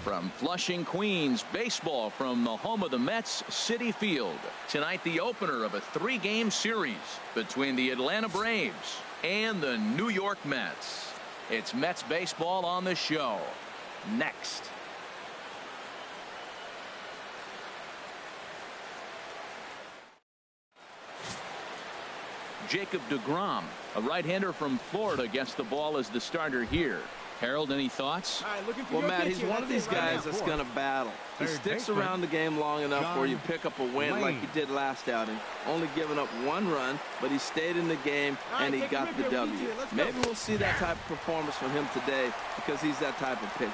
From Flushing, Queens, baseball from the home of the Mets, Citi Field. Tonight, the opener of a 3-game series between the Atlanta Braves and the New York Mets. It's Mets baseball on the show. Next. Jacob deGrom, a right-hander from Florida, gets the ball as the starter here. Harold, any thoughts? Well, Matt, he's one of these guys that's going to battle. He sticks around the game long enough where you pick up a win like he did last outing. Only giving up 1 run, but he stayed in the game and he got the W. Maybe we'll see that type of performance from him today because he's that type of pitcher.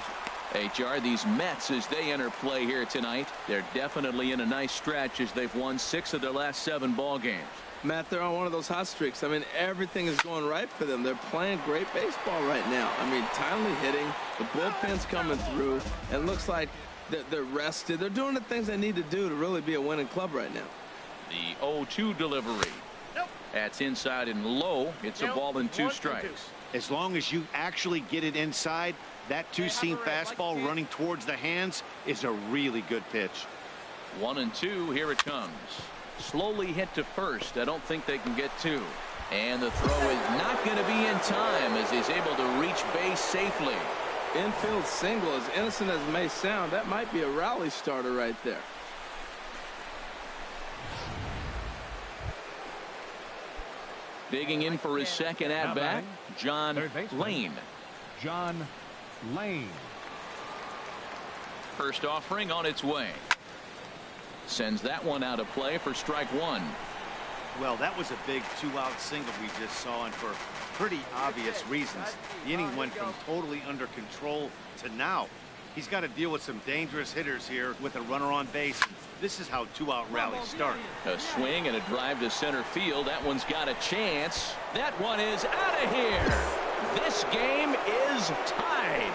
HR, these Mets, as they enter play here tonight, they're definitely in a nice stretch as they've won 6 of their last 7 ball games. Matt, they're on one of those hot streaks. I mean, everything is going right for them. They're playing great baseball right now. I mean, timely hitting, the bullpen's coming through. It looks like they're rested. They're doing the things they need to do to really be a winning club right now. The 0-2 delivery. That's inside and low. It's a ball and 2 strikes. As long as you actually get it inside, that 2-seam fastball running towards the hands is a really good pitch. 1-2. Here it comes. Slowly hit to first. I don't think they can get 2. And the throw is not going to be in time as he's able to reach base safely. Infield single, as innocent as it may sound, that might be a rally starter right there. Digging in for his second at-bat, John Lane. John Lane. First offering on its way. Sends that one out of play for strike 1. Well, that was a big 2-out single we just saw, and for pretty obvious reasons. The inning went from totally under control to now. He's got to deal with some dangerous hitters here with a runner on base. This is how 2-out rallies start. A swing and a drive to center field. That one's got a chance. That one is out of here. This game is tied.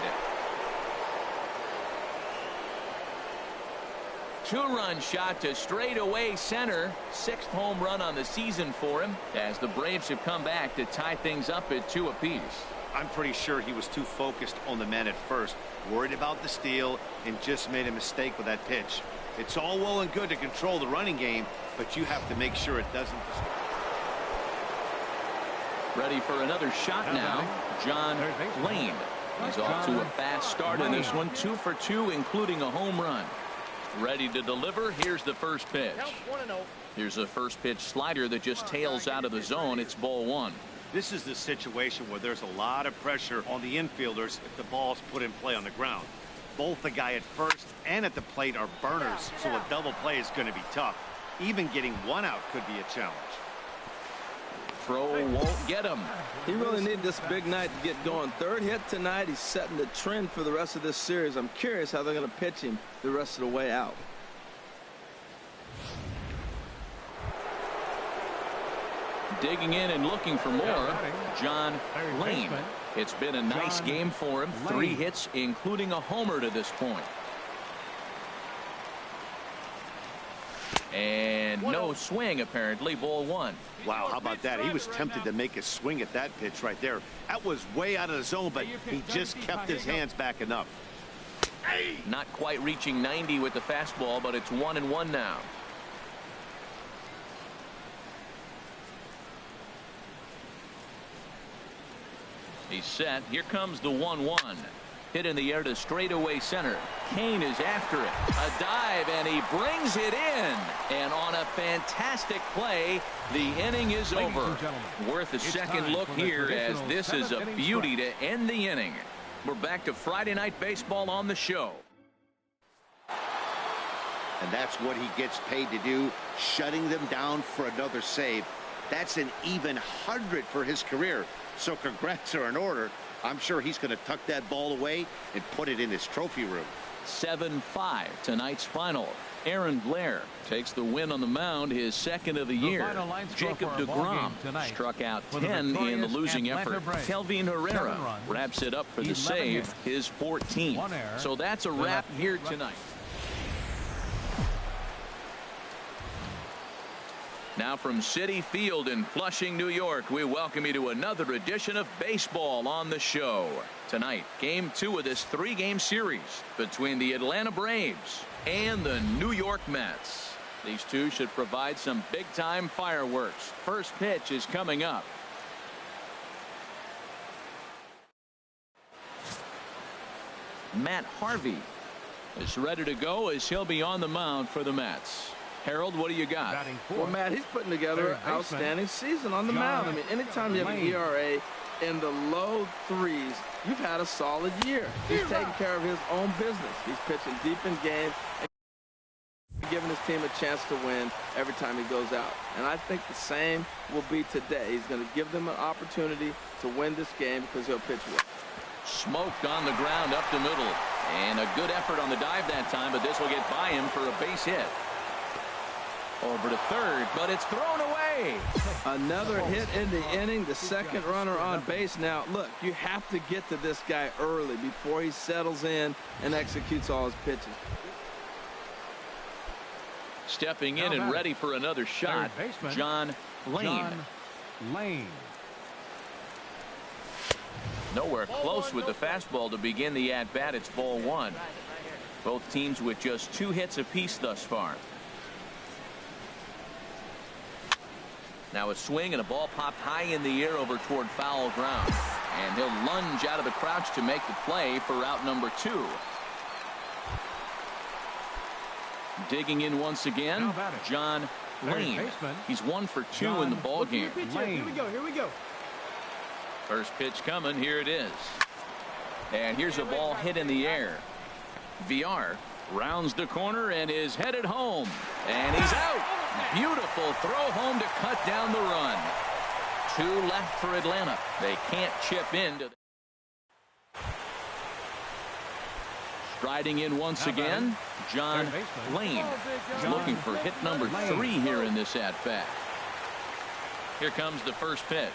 2-run shot to straightaway center. 6th home run on the season for him as the Braves have come back to tie things up at 2 apiece. I'm pretty sure he was too focused on the man at first, worried about the steal, and just made a mistake with that pitch. It's all well and good to control the running game, but you have to make sure it doesn't. Ready for another shot now, John Lane. He's off to a fast start in this one, 2 for 2, including a home run. Ready to deliver. Here's the first pitch. Here's a first pitch slider that just tails out of the zone. It's ball 1. This is the situation where there's a lot of pressure on the infielders if the ball's put in play on the ground. Both the guy at first and at the plate are burners, so a double play is going to be tough. Even getting 1 out could be a challenge. Throw won't get him. He really needed this big night to get going. 3rd hit tonight. He's setting the trend for the rest of this series. I'm curious how they're going to pitch him the rest of the way out. Digging in and looking for more, John Lane. It's been a nice game for him. 3 hits, including a homer to this point. And no swing, apparently. Ball 1. Wow, how about that? He was tempted to make a swing at that pitch right there. That was way out of the zone, but he just kept his hands back enough. Not quite reaching 90 with the fastball, but it's 1-1 now. He's set. Here comes the 1-1. Hit in the air to straightaway center. Kane is after it. A dive, and he brings it in. And on a fantastic play, the inning is over. Worth a second look here, as this is a beauty to end the inning. We're back to Friday Night Baseball on the show. And that's what he gets paid to do, shutting them down for another save. That's an even 100 for his career. So congrats are in order. I'm sure he's going to tuck that ball away and put it in his trophy room. 7-5 tonight's final. Aaron Blair takes the win on the mound, his second of the year. Jacob deGrom struck out 10 in the losing effort. Kelvin Herrera wraps it up for the save, his 14th. So that's a wrap here tonight. Now from Citi Field in Flushing, New York, we welcome you to another edition of Baseball on the Show. Tonight, Game 2 of this 3-game series between the Atlanta Braves and the New York Mets. These two should provide some big-time fireworks. First pitch is coming up. Matt Harvey is ready to go as he'll be on the mound for the Mets. Harold, what do you got? Well, Matt, he's putting together an outstanding season on the mound. I mean, anytime you have an ERA in the low 3s, you've had a solid year. He's taking care of his own business. He's pitching deep in games and giving his team a chance to win every time he goes out. And I think the same will be today. He's going to give them an opportunity to win this game because he'll pitch well. Smoked on the ground up the middle. And a good effort on the dive that time, but this will get by him for a base hit. Over to third, but it's thrown away. Another hit in the inning, the second runner on base. Now, look, you have to get to this guy early before he settles in and executes all his pitches. Stepping in and ready for another shot, John Lane. Nowhere close with the fastball to begin the at-bat. It's ball 1. Both teams with just 2 hits apiece thus far. Now a swing and a ball popped high in the air over toward foul ground. And he'll lunge out of the crouch to make the play for route number 2. Digging in once again, John Lane. He's 1 for 2 in the ball game. Here we go. First pitch coming. Here it is. And here's a ball hit in the air. VR rounds the corner and is headed home. And he's out. Beautiful throw home to cut down the run. 2 left for Atlanta. They can't chip into. Striding in once again, John Lane. He's looking for hit number 3 here in this at-bat. Here comes the first pitch.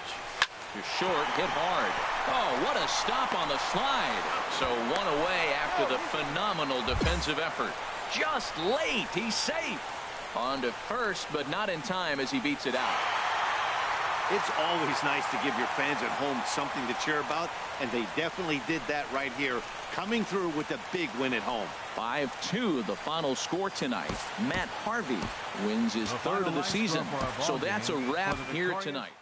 To short, hit hard. Oh, what a stop on the slide. So 1 away after the phenomenal defensive effort. Just late. He's safe. On to first, but not in time as he beats it out. It's always nice to give your fans at home something to cheer about, and they definitely did that right here, coming through with a big win at home. 5-2 the final score tonight. Matt Harvey wins his 3rd of the season. So that's a wrap here tonight.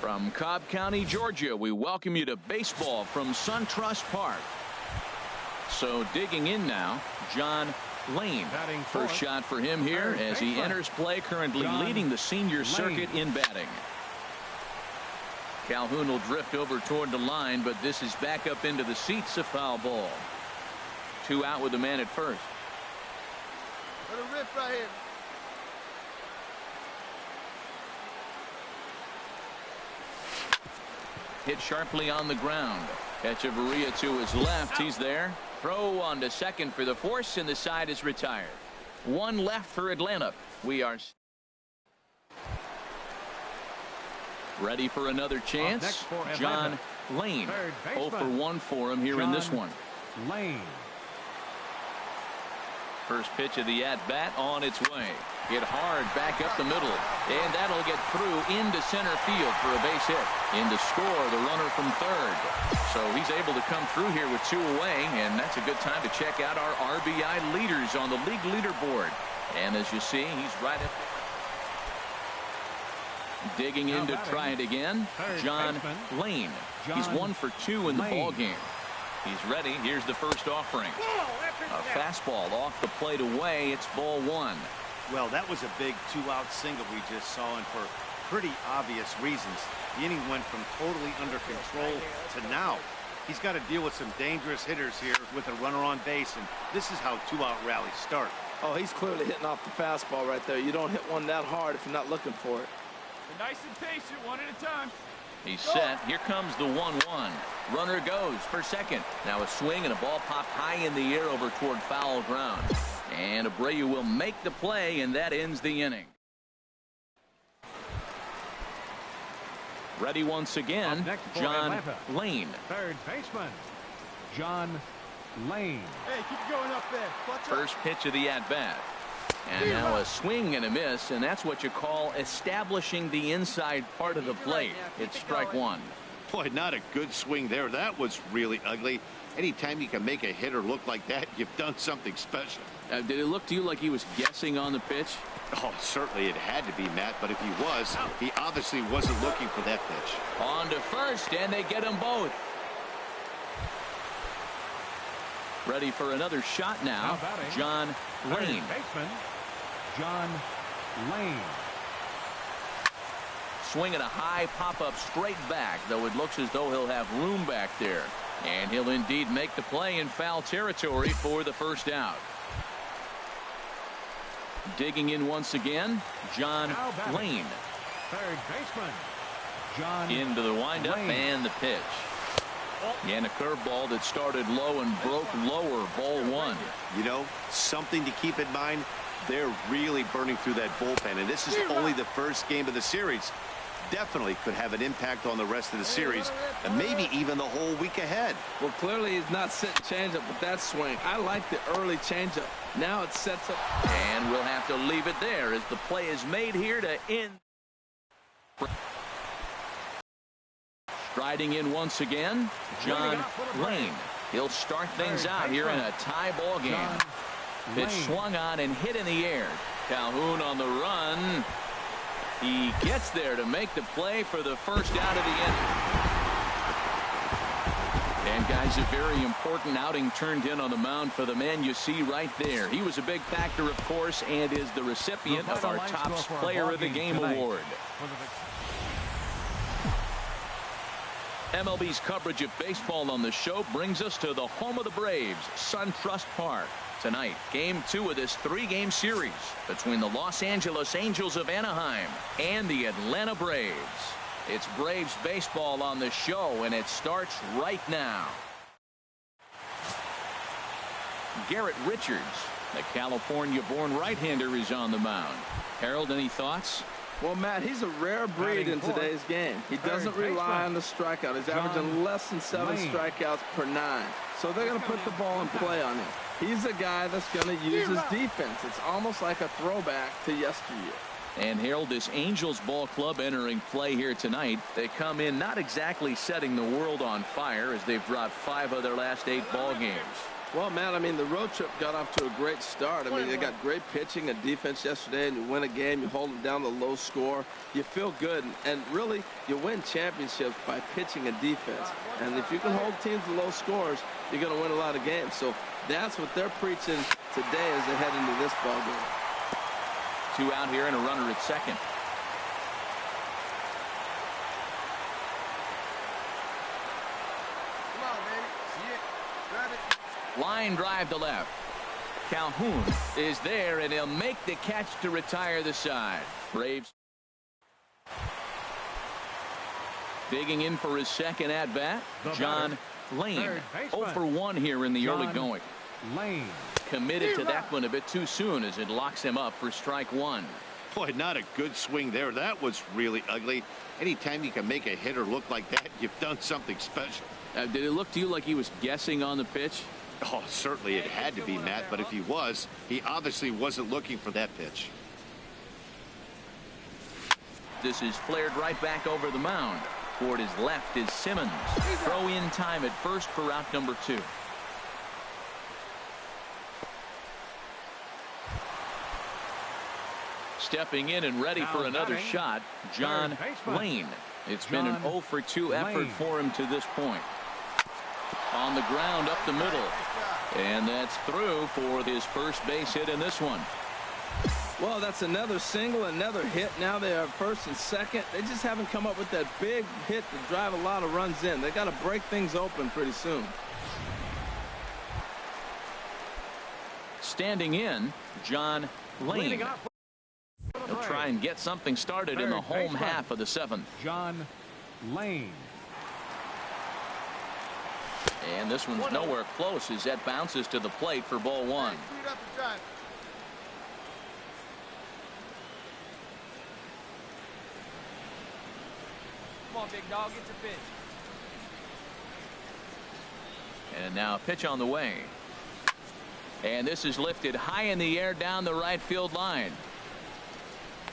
From Cobb County, Georgia, we welcome you to baseball from SunTrust Park. So digging in now, John Lane. First shot for him here as he enters play, currently leading the senior circuit in batting. Calhoun will drift over toward the line, but this is back up into the seats, a foul ball. 2 out with the man at first. Let it rip right here. Hit sharply on the ground. Echeverria to his left. He's there. Throw on to second for the force, and the side is retired. 1 left for Atlanta. We are ready for another chance. John Lane. 0 for 1 for him here in this one. Lane. First pitch of the at-bat on its way. Hit hard back up the middle, and that'll get through into center field for a base hit. In to score the runner from third. So he's able to come through here with 2 away, and that's a good time to check out our RBI leaders on the league leaderboard. And as you see, he's right up. Digging in to try it again, John Lane. He's 1 for 2 in the ball game. He's ready. Here's the first offering. A fastball off the plate away. It's ball 1. Well, that was a big 2-out single we just saw, and for pretty obvious reasons. The inning went from totally under control to now. He's got to deal with some dangerous hitters here with a runner on base, and this is how 2-out rallies start. Oh, he's clearly hitting off the fastball right there. You don't hit one that hard if you're not looking for it. Nice and patient, 1 at a time. He's set. Here comes the 1-1. Runner goes for second. Now a swing and a ball popped high in the air over toward foul ground. And Abreu will make the play, and that ends the inning. Ready once again, John Lane. Third baseman, John Lane. Hey, keep going up there. First pitch of the at-bat. And now a swing and a miss, and that's what you call establishing the inside part of the plate. It's strike 1. Boy, not a good swing there. That was really ugly. Anytime you can make a hitter look like that, you've done something special. Did it look to you like he was guessing on the pitch? Oh, certainly it had to be, Matt, but if he was, he obviously wasn't looking for that pitch. On to first, and they get them both. Ready for another shot now, John Lane. Baseman, John Lane. Swinging a high pop-up straight back, though it looks as though he'll have room back there. And he'll indeed make the play in foul territory for the first out. Digging in once again, John Lane. Third baseman, John into the windup Lane. And the pitch. And a curveball that started low and broke lower, ball 1. You know, something to keep in mind, they're really burning through that bullpen, and this is only the first game of the series. Definitely could have an impact on the rest of the series, and maybe even the whole week ahead. Well, clearly he's not sitting changeup with that swing. I like the early changeup. Now it sets up. And we'll have to leave it there as the play is made here to end. Striding in once again, John Lane. He'll start things out here in a tie ball game. Pitch swung on and hit in the air. Calhoun on the run. He gets there to make the play for the first out of the inning. And guys, a very important outing turned in on the mound for the man you see right there. He was a big factor, of course, and is the recipient of our Topps Player of the Game award. MLB's coverage of baseball on the show brings us to the home of the Braves, SunTrust Park. Tonight, Game 2 of this 3-game series between the Los Angeles Angels of Anaheim and the Atlanta Braves. It's Braves baseball on the show, and it starts right now. Garrett Richards, the California-born right-hander, is on the mound. Harold, any thoughts? Well, Matt, he's a rare breed in today's game. He doesn't rely on the strikeout. He's averaging less than 7 strikeouts per 9. So they're going to put the ball in play on him. He's a guy that's going to use his defense. It's almost like a throwback to yesteryear. And Harold, this Angels ball club entering play here tonight. They come in not exactly setting the world on fire as they've dropped 5 of their last 8 ball games. Well, Matt, I mean, the road trip got off to a great start. I mean, they got great pitching and defense yesterday, and you win a game, you hold them down to low score. You feel good, and really, you win championships by pitching and defense. And if you can hold teams to low scores, you're going to win a lot of games. So that's what they're preaching today as they head into this ball game. 2 out here and a runner at second. Come on, baby. See it. Grab it. Line drive to left. Calhoun is there, and he'll make the catch to retire the side. Braves digging in for his second at-bat. John Lane. 0 for 1 here in the early going. Lane. Committed to that one a bit too soon as it locks him up for strike 1. Boy, not a good swing there. That was really ugly. Anytime you can make a hitter look like that, you've done something special. Did it look to you like he was guessing on the pitch? Oh, certainly it had to be, Matt, but if he was, he obviously wasn't looking for that pitch. This is flared right back over the mound. Toward his left is Simmons. Throw in time at first for out number 2. Stepping in and ready for another shot, John Lane. It's been an 0 for 2 effort for him to this point. On the ground up the middle. And that's through for his first base hit in this one. Well, that's another single, another hit. Now they are first and second. They just haven't come up with that big hit to drive a lot of runs in. They got to break things open pretty soon. Standing in, John Lane. He'll try and get something started in the home half of the 7th. John Lane. And this one's nowhere close as that bounces to the plate for ball 1. Come on, big dog, get your pitch. And now a pitch on the way. And this is lifted high in the air down the right field line.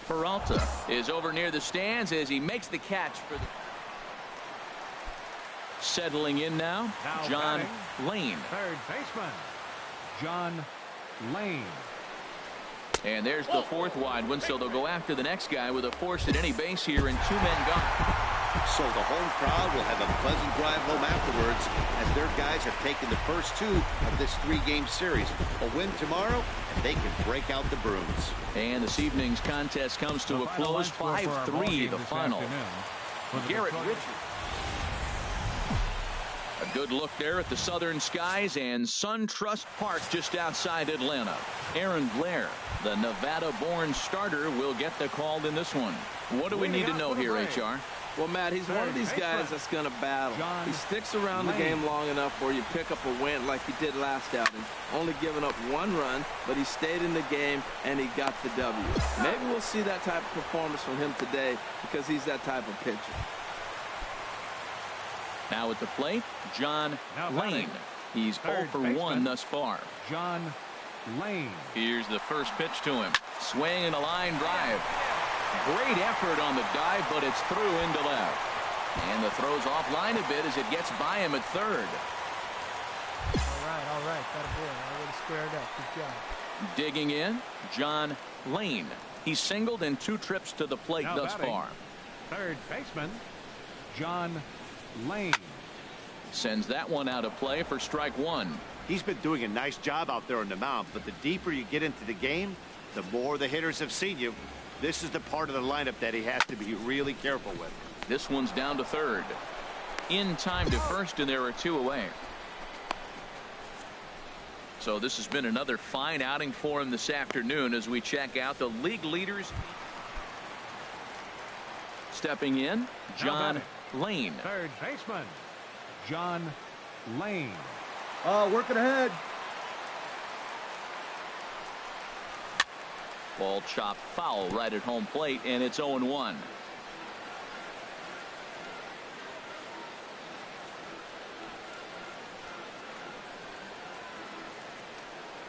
Peralta is over near the stands as he makes the catch for the. Settling in now, John Lane. Third baseman, John Lane. And there's the 4th wide one, so they'll go after the next guy with a force at any base here and 2 men gone. So the home crowd will have a pleasant drive home afterwards as their guys are taking the first 2 of this 3-game series. A win tomorrow, and they can break out the brooms. And this evening's contest comes to a close, 5-3 the final. Garrett Richards. A good look there at the southern skies and SunTrust Park just outside Atlanta. Aaron Blair, the Nevada-born starter, will get the call in this one. What do we need to know here, HR? Well, Matt, he's one of these guys that's going to battle. He sticks around the game long enough where you pick up a win like he did last outing. Only giving up 1 run, but he stayed in the game and he got the W. Maybe we'll see that type of performance from him today because he's that type of pitcher. Now at the plate, John Lane. He's 0 for 1 thus far. John Lane. Here's the first pitch to him. Swing and a line drive. Great effort on the dive, but it's through into left. And the throw's offline a bit as it gets by him at 3rd. All right. Got a boy. Already squared up. Good job. Digging in, John Lane. He's singled in 2 trips to the plate thus far. Third baseman, John Lane. Sends that one out of play for strike 1. He's been doing a nice job out there on the mound, but the deeper you get into the game, the more the hitters have seen you. This is the part of the lineup that he has to be really careful with. This one's down to 3rd. In time to 1st, and there are 2 away. So this has been another fine outing for him this afternoon as we check out the league leaders. Stepping in, John Lane. Third baseman, John Lane. Working ahead. Ball chopped foul right at home plate, and it's 0-1.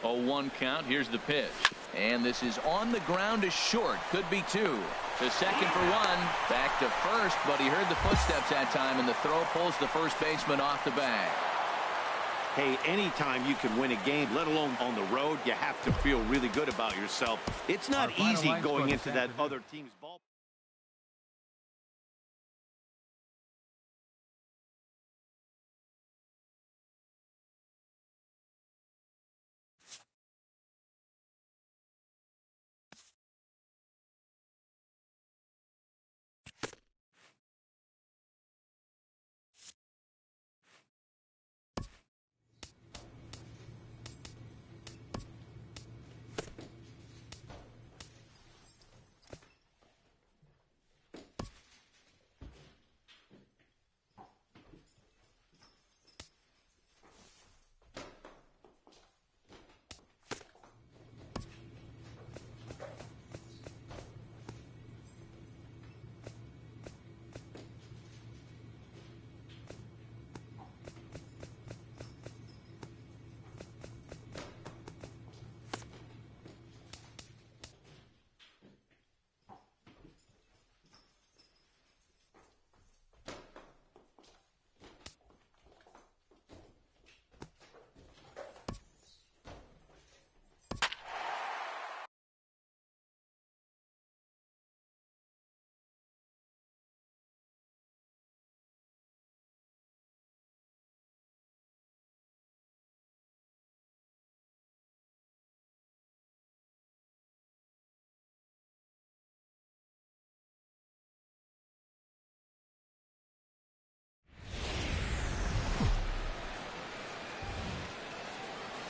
0-1 count. Here's the pitch. And this is on the ground to short. Could be 2. To second for 1. Back to first, but he heard the footsteps that time, and the throw pulls the first baseman off the bag. Hey, anytime you can win a game, let alone on the road, you have to feel really good about yourself. It's not easy going into that other team's ball.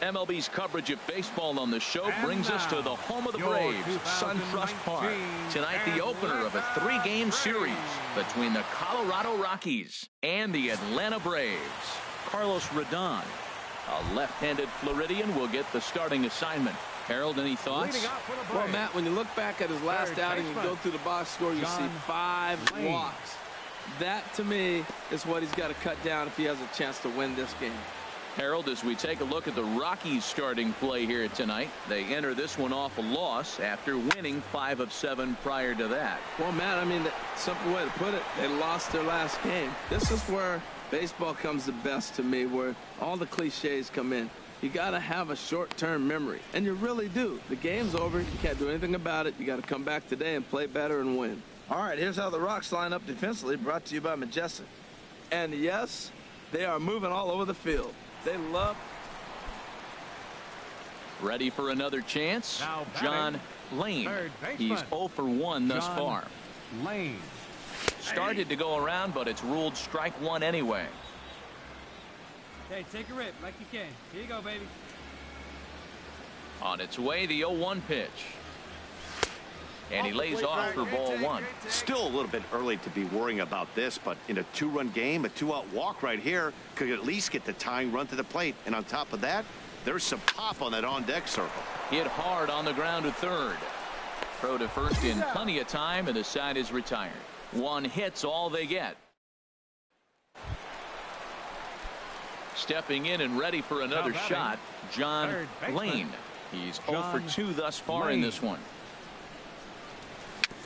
MLB's coverage of baseball on the show brings us to the home of the Braves, SunTrust Park. Tonight, the opener of a 3-game series between the Colorado Rockies and the Atlanta Braves. Carlos Rodon, a left-handed Floridian, will get the starting assignment. Harold, any thoughts? Well, Matt, when you look back at his last outing and go through the box score, you see 5 walks. That, to me, is what he's got to cut down if he has a chance to win this game. Harold, as we take a look at the Rockies' starting play here tonight, they enter this one off a loss after winning 5 of 7 prior to that. Well, Matt, I mean, the simple way to put it, they lost their last game. This is where baseball comes the best to me, where all the cliches come in. You got to have a short-term memory, and you really do. The game's over. You can't do anything about it. You got to come back today and play better and win. All right, here's how the Rocks line up defensively, brought to you by Majestic. And yes, they are moving all over the field. They love. Ready for another chance? John Lane. He's 0 for 1 thus far. Lane. Started to go around, but it's ruled strike 1 anyway. Hey, take a rip like you can. Here you go, baby. On its way, the 0-1 pitch. And he lays off for ball 1. Still a little bit early to be worrying about this, but in a 2-run game, a 2-out walk right here could at least get the tying run to the plate. And on top of that, there's some pop on that on-deck circle. Hit hard on the ground to third. Throw to first in plenty of time, and the side is retired. 1 hit's all they get. Stepping in and ready for another shot, John Lane. He's 0 for 2 thus far in this one.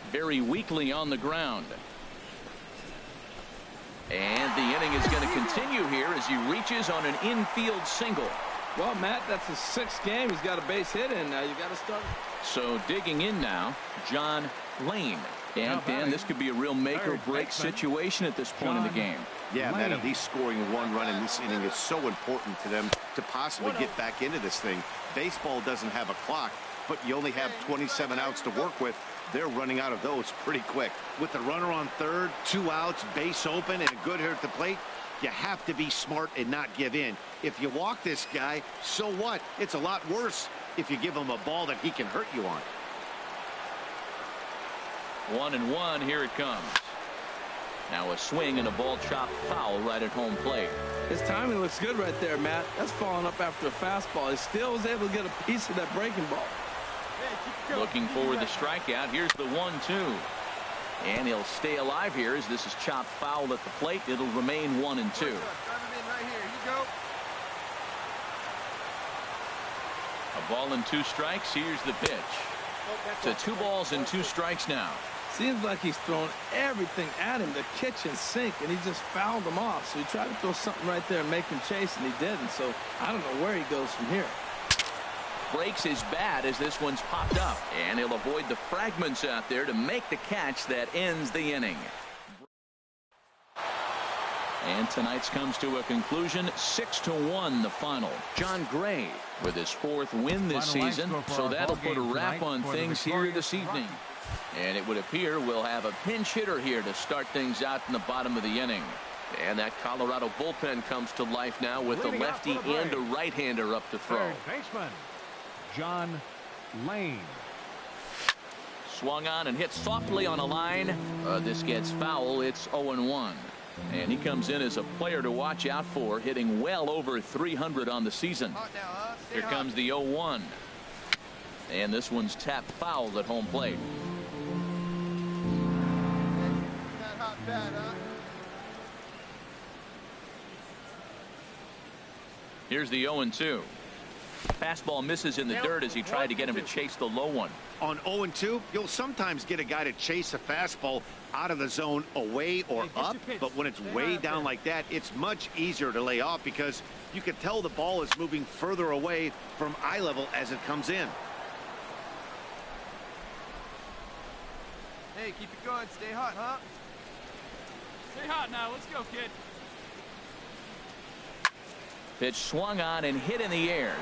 Very weakly on the ground. And the inning is going to continue here as he reaches on an infield single. Well, Matt, that's his 6th game. He's got a base hit in now. You got to start. So digging in now, John Lane. And Dan, this could be a real make or break situation at this point in the game. Yeah, man, at least scoring 1 run in this inning is so important to them to possibly get back into this thing. Baseball doesn't have a clock, but you only have 27 outs to work with. They're running out of those pretty quick. With the runner on third, 2 outs, base open, and a good hitter at the plate, you have to be smart and not give in. If you walk this guy, so what? It's a lot worse if you give him a ball that he can hurt you on. 1-1, here it comes. Now a swing and a ball chopped foul right at home plate. His timing looks good right there, Matt. That's following up after a fastball. He still was able to get a piece of that breaking ball. Looking for the strikeout. Here's the 1-2. And he'll stay alive here as this is chopped foul at the plate. It'll remain 1-2. A ball and 2 strikes. Here's the pitch. To 2 balls and 2 strikes now. Seems like he's thrown everything at him, the kitchen sink, and he just fouled him off. So he tried to throw something right there and make him chase, and he didn't. So I don't know where he goes from here. Breaks his bat as this one's popped up, and he'll avoid the fragments out there to make the catch that ends the inning. And tonight's comes to a conclusion, 6-1 the final. John Gray with his 4th win this season, so that'll put a wrap on things here this evening. And it would appear we'll have a pinch hitter here to start things out in the bottom of the inning. And that Colorado bullpen comes to life now with a lefty and a right-hander up to throw. Third baseman, John Lane. Swung on and hit softly on a line. This gets foul. It's 0-1. And he comes in as a player to watch out for, hitting well over 300 on the season. Here comes the 0-1. And this one's tapped foul at home plate. Here's the 0-2. Fastball misses in the dirt as he tried to get him to chase the low one. On 0-2, you'll sometimes get a guy to chase a fastball out of the zone away or up, but when it's way down like that, it's much easier to lay off because you can tell the ball is moving further away from eye level as it comes in. Hey, keep it going. Stay hot, huh? Stay hot now. Let's go, kid. Pitch swung on and hit in the air.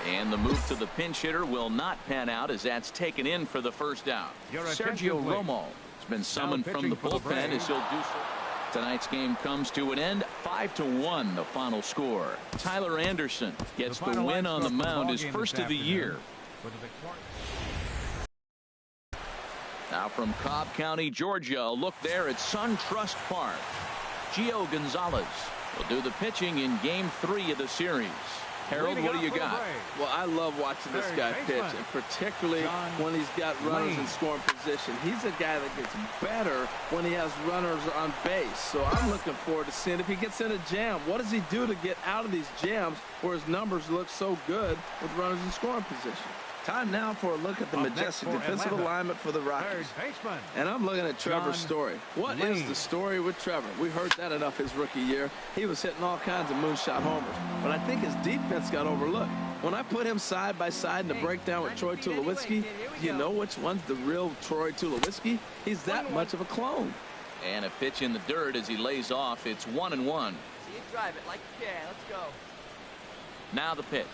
And the move to the pinch hitter will not pan out as that's taken in for the first out. Sergio Romo has been summoned from the bullpen as he'll do so. Tonight's game comes to an end, 5-1 the final score. Tyler Anderson gets the win on the mound, his first of the year. Now from Cobb County, Georgia, a look there at SunTrust Park. Gio Gonzalez will do the pitching in Game 3 of the series. Harold, what do you got? Well, I love watching this guy pitch, and particularly when he's got runners in scoring position. He's a guy that gets better when he has runners on base. So I'm looking forward to seeing if he gets in a jam. What does he do to get out of these jams where his numbers look so good with runners in scoring position? Time now for a look at the majestic defensive alignment for the Rockies. And I'm looking at Trevor's story. What is the story with Trevor? We heard that enough his rookie year. He was hitting all kinds of moonshot homers. But I think his defense got overlooked. When I put him side by side in the breakdown with Troy Tulowitzki, do you know which one's the real Troy Tulowitzki? He's that much of a clone. And a pitch in the dirt as he lays off. It's 1-1. See you drive it like you can. Let's go. Now the pitch.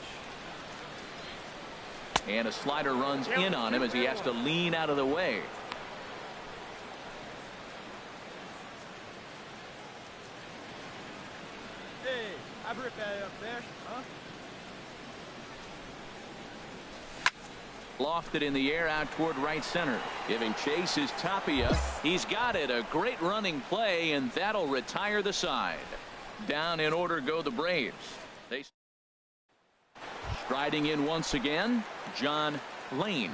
And a slider runs in on him as he has to lean out of the way. Hey, I rip that up there, huh? Lofted in the air out toward right center. Giving chase is Tapia. He's got it. A great running play, and that'll retire the side. Down in order go the Braves. They striding in once again, John Lane.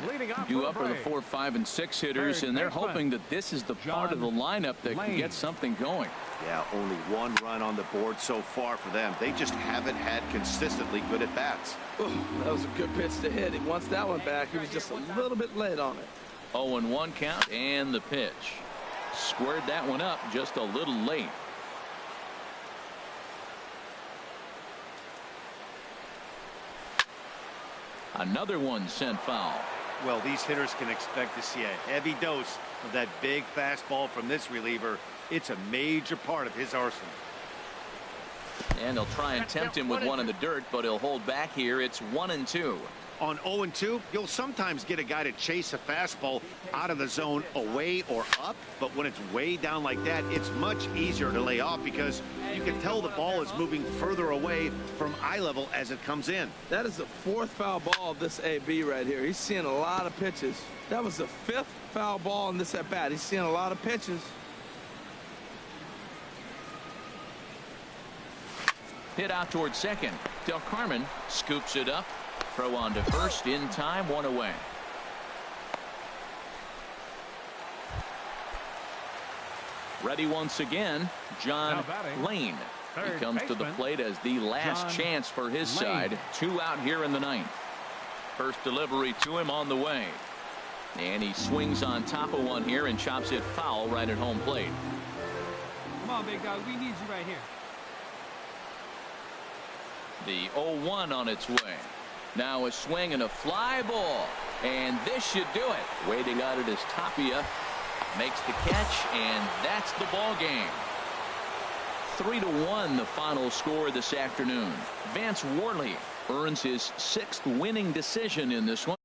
Due up are the 4, 5, and 6 hitters, and they're hoping that this is the part of the lineup that can get something going. Yeah, only 1 run on the board so far for them. They just haven't had consistently good at bats. Ooh, that was a good pitch to hit. He wants that one back. He was just a little bit late on it. 0-1 count and the pitch. Squared that one up just a little late. Another one sent foul. Well, these hitters can expect to see a heavy dose of that big fastball from this reliever. It's a major part of his arsenal. And they'll try and tempt him with one in the dirt, but he'll hold back here. It's 1-2. On 0-2, you'll sometimes get a guy to chase a fastball out of the zone away or up, but when it's way down like that, it's much easier to lay off because you can tell the ball is moving further away from eye level as it comes in. That is the 4th foul ball of this AB right here. He's seeing a lot of pitches. That was the 5th foul ball in this at bat. He's seeing a lot of pitches. Hit out towards second. Del Carmen scoops it up. Throw on to first in time, 1 away. Ready once again, John Lane. He comes to the plate as the last chance for his side. 2 out here in the 9th. First delivery to him on the way. And he swings on top of one here and chops it foul right at home plate. Come on, big dog. We need you right here. The 0-1 on its way. Now a swing and a fly ball. And this should do it. Waiting on it is Tapia. Makes the catch, and that's the ball game. 3-1 the final score this afternoon. Vance Worley earns his 6th winning decision in this one.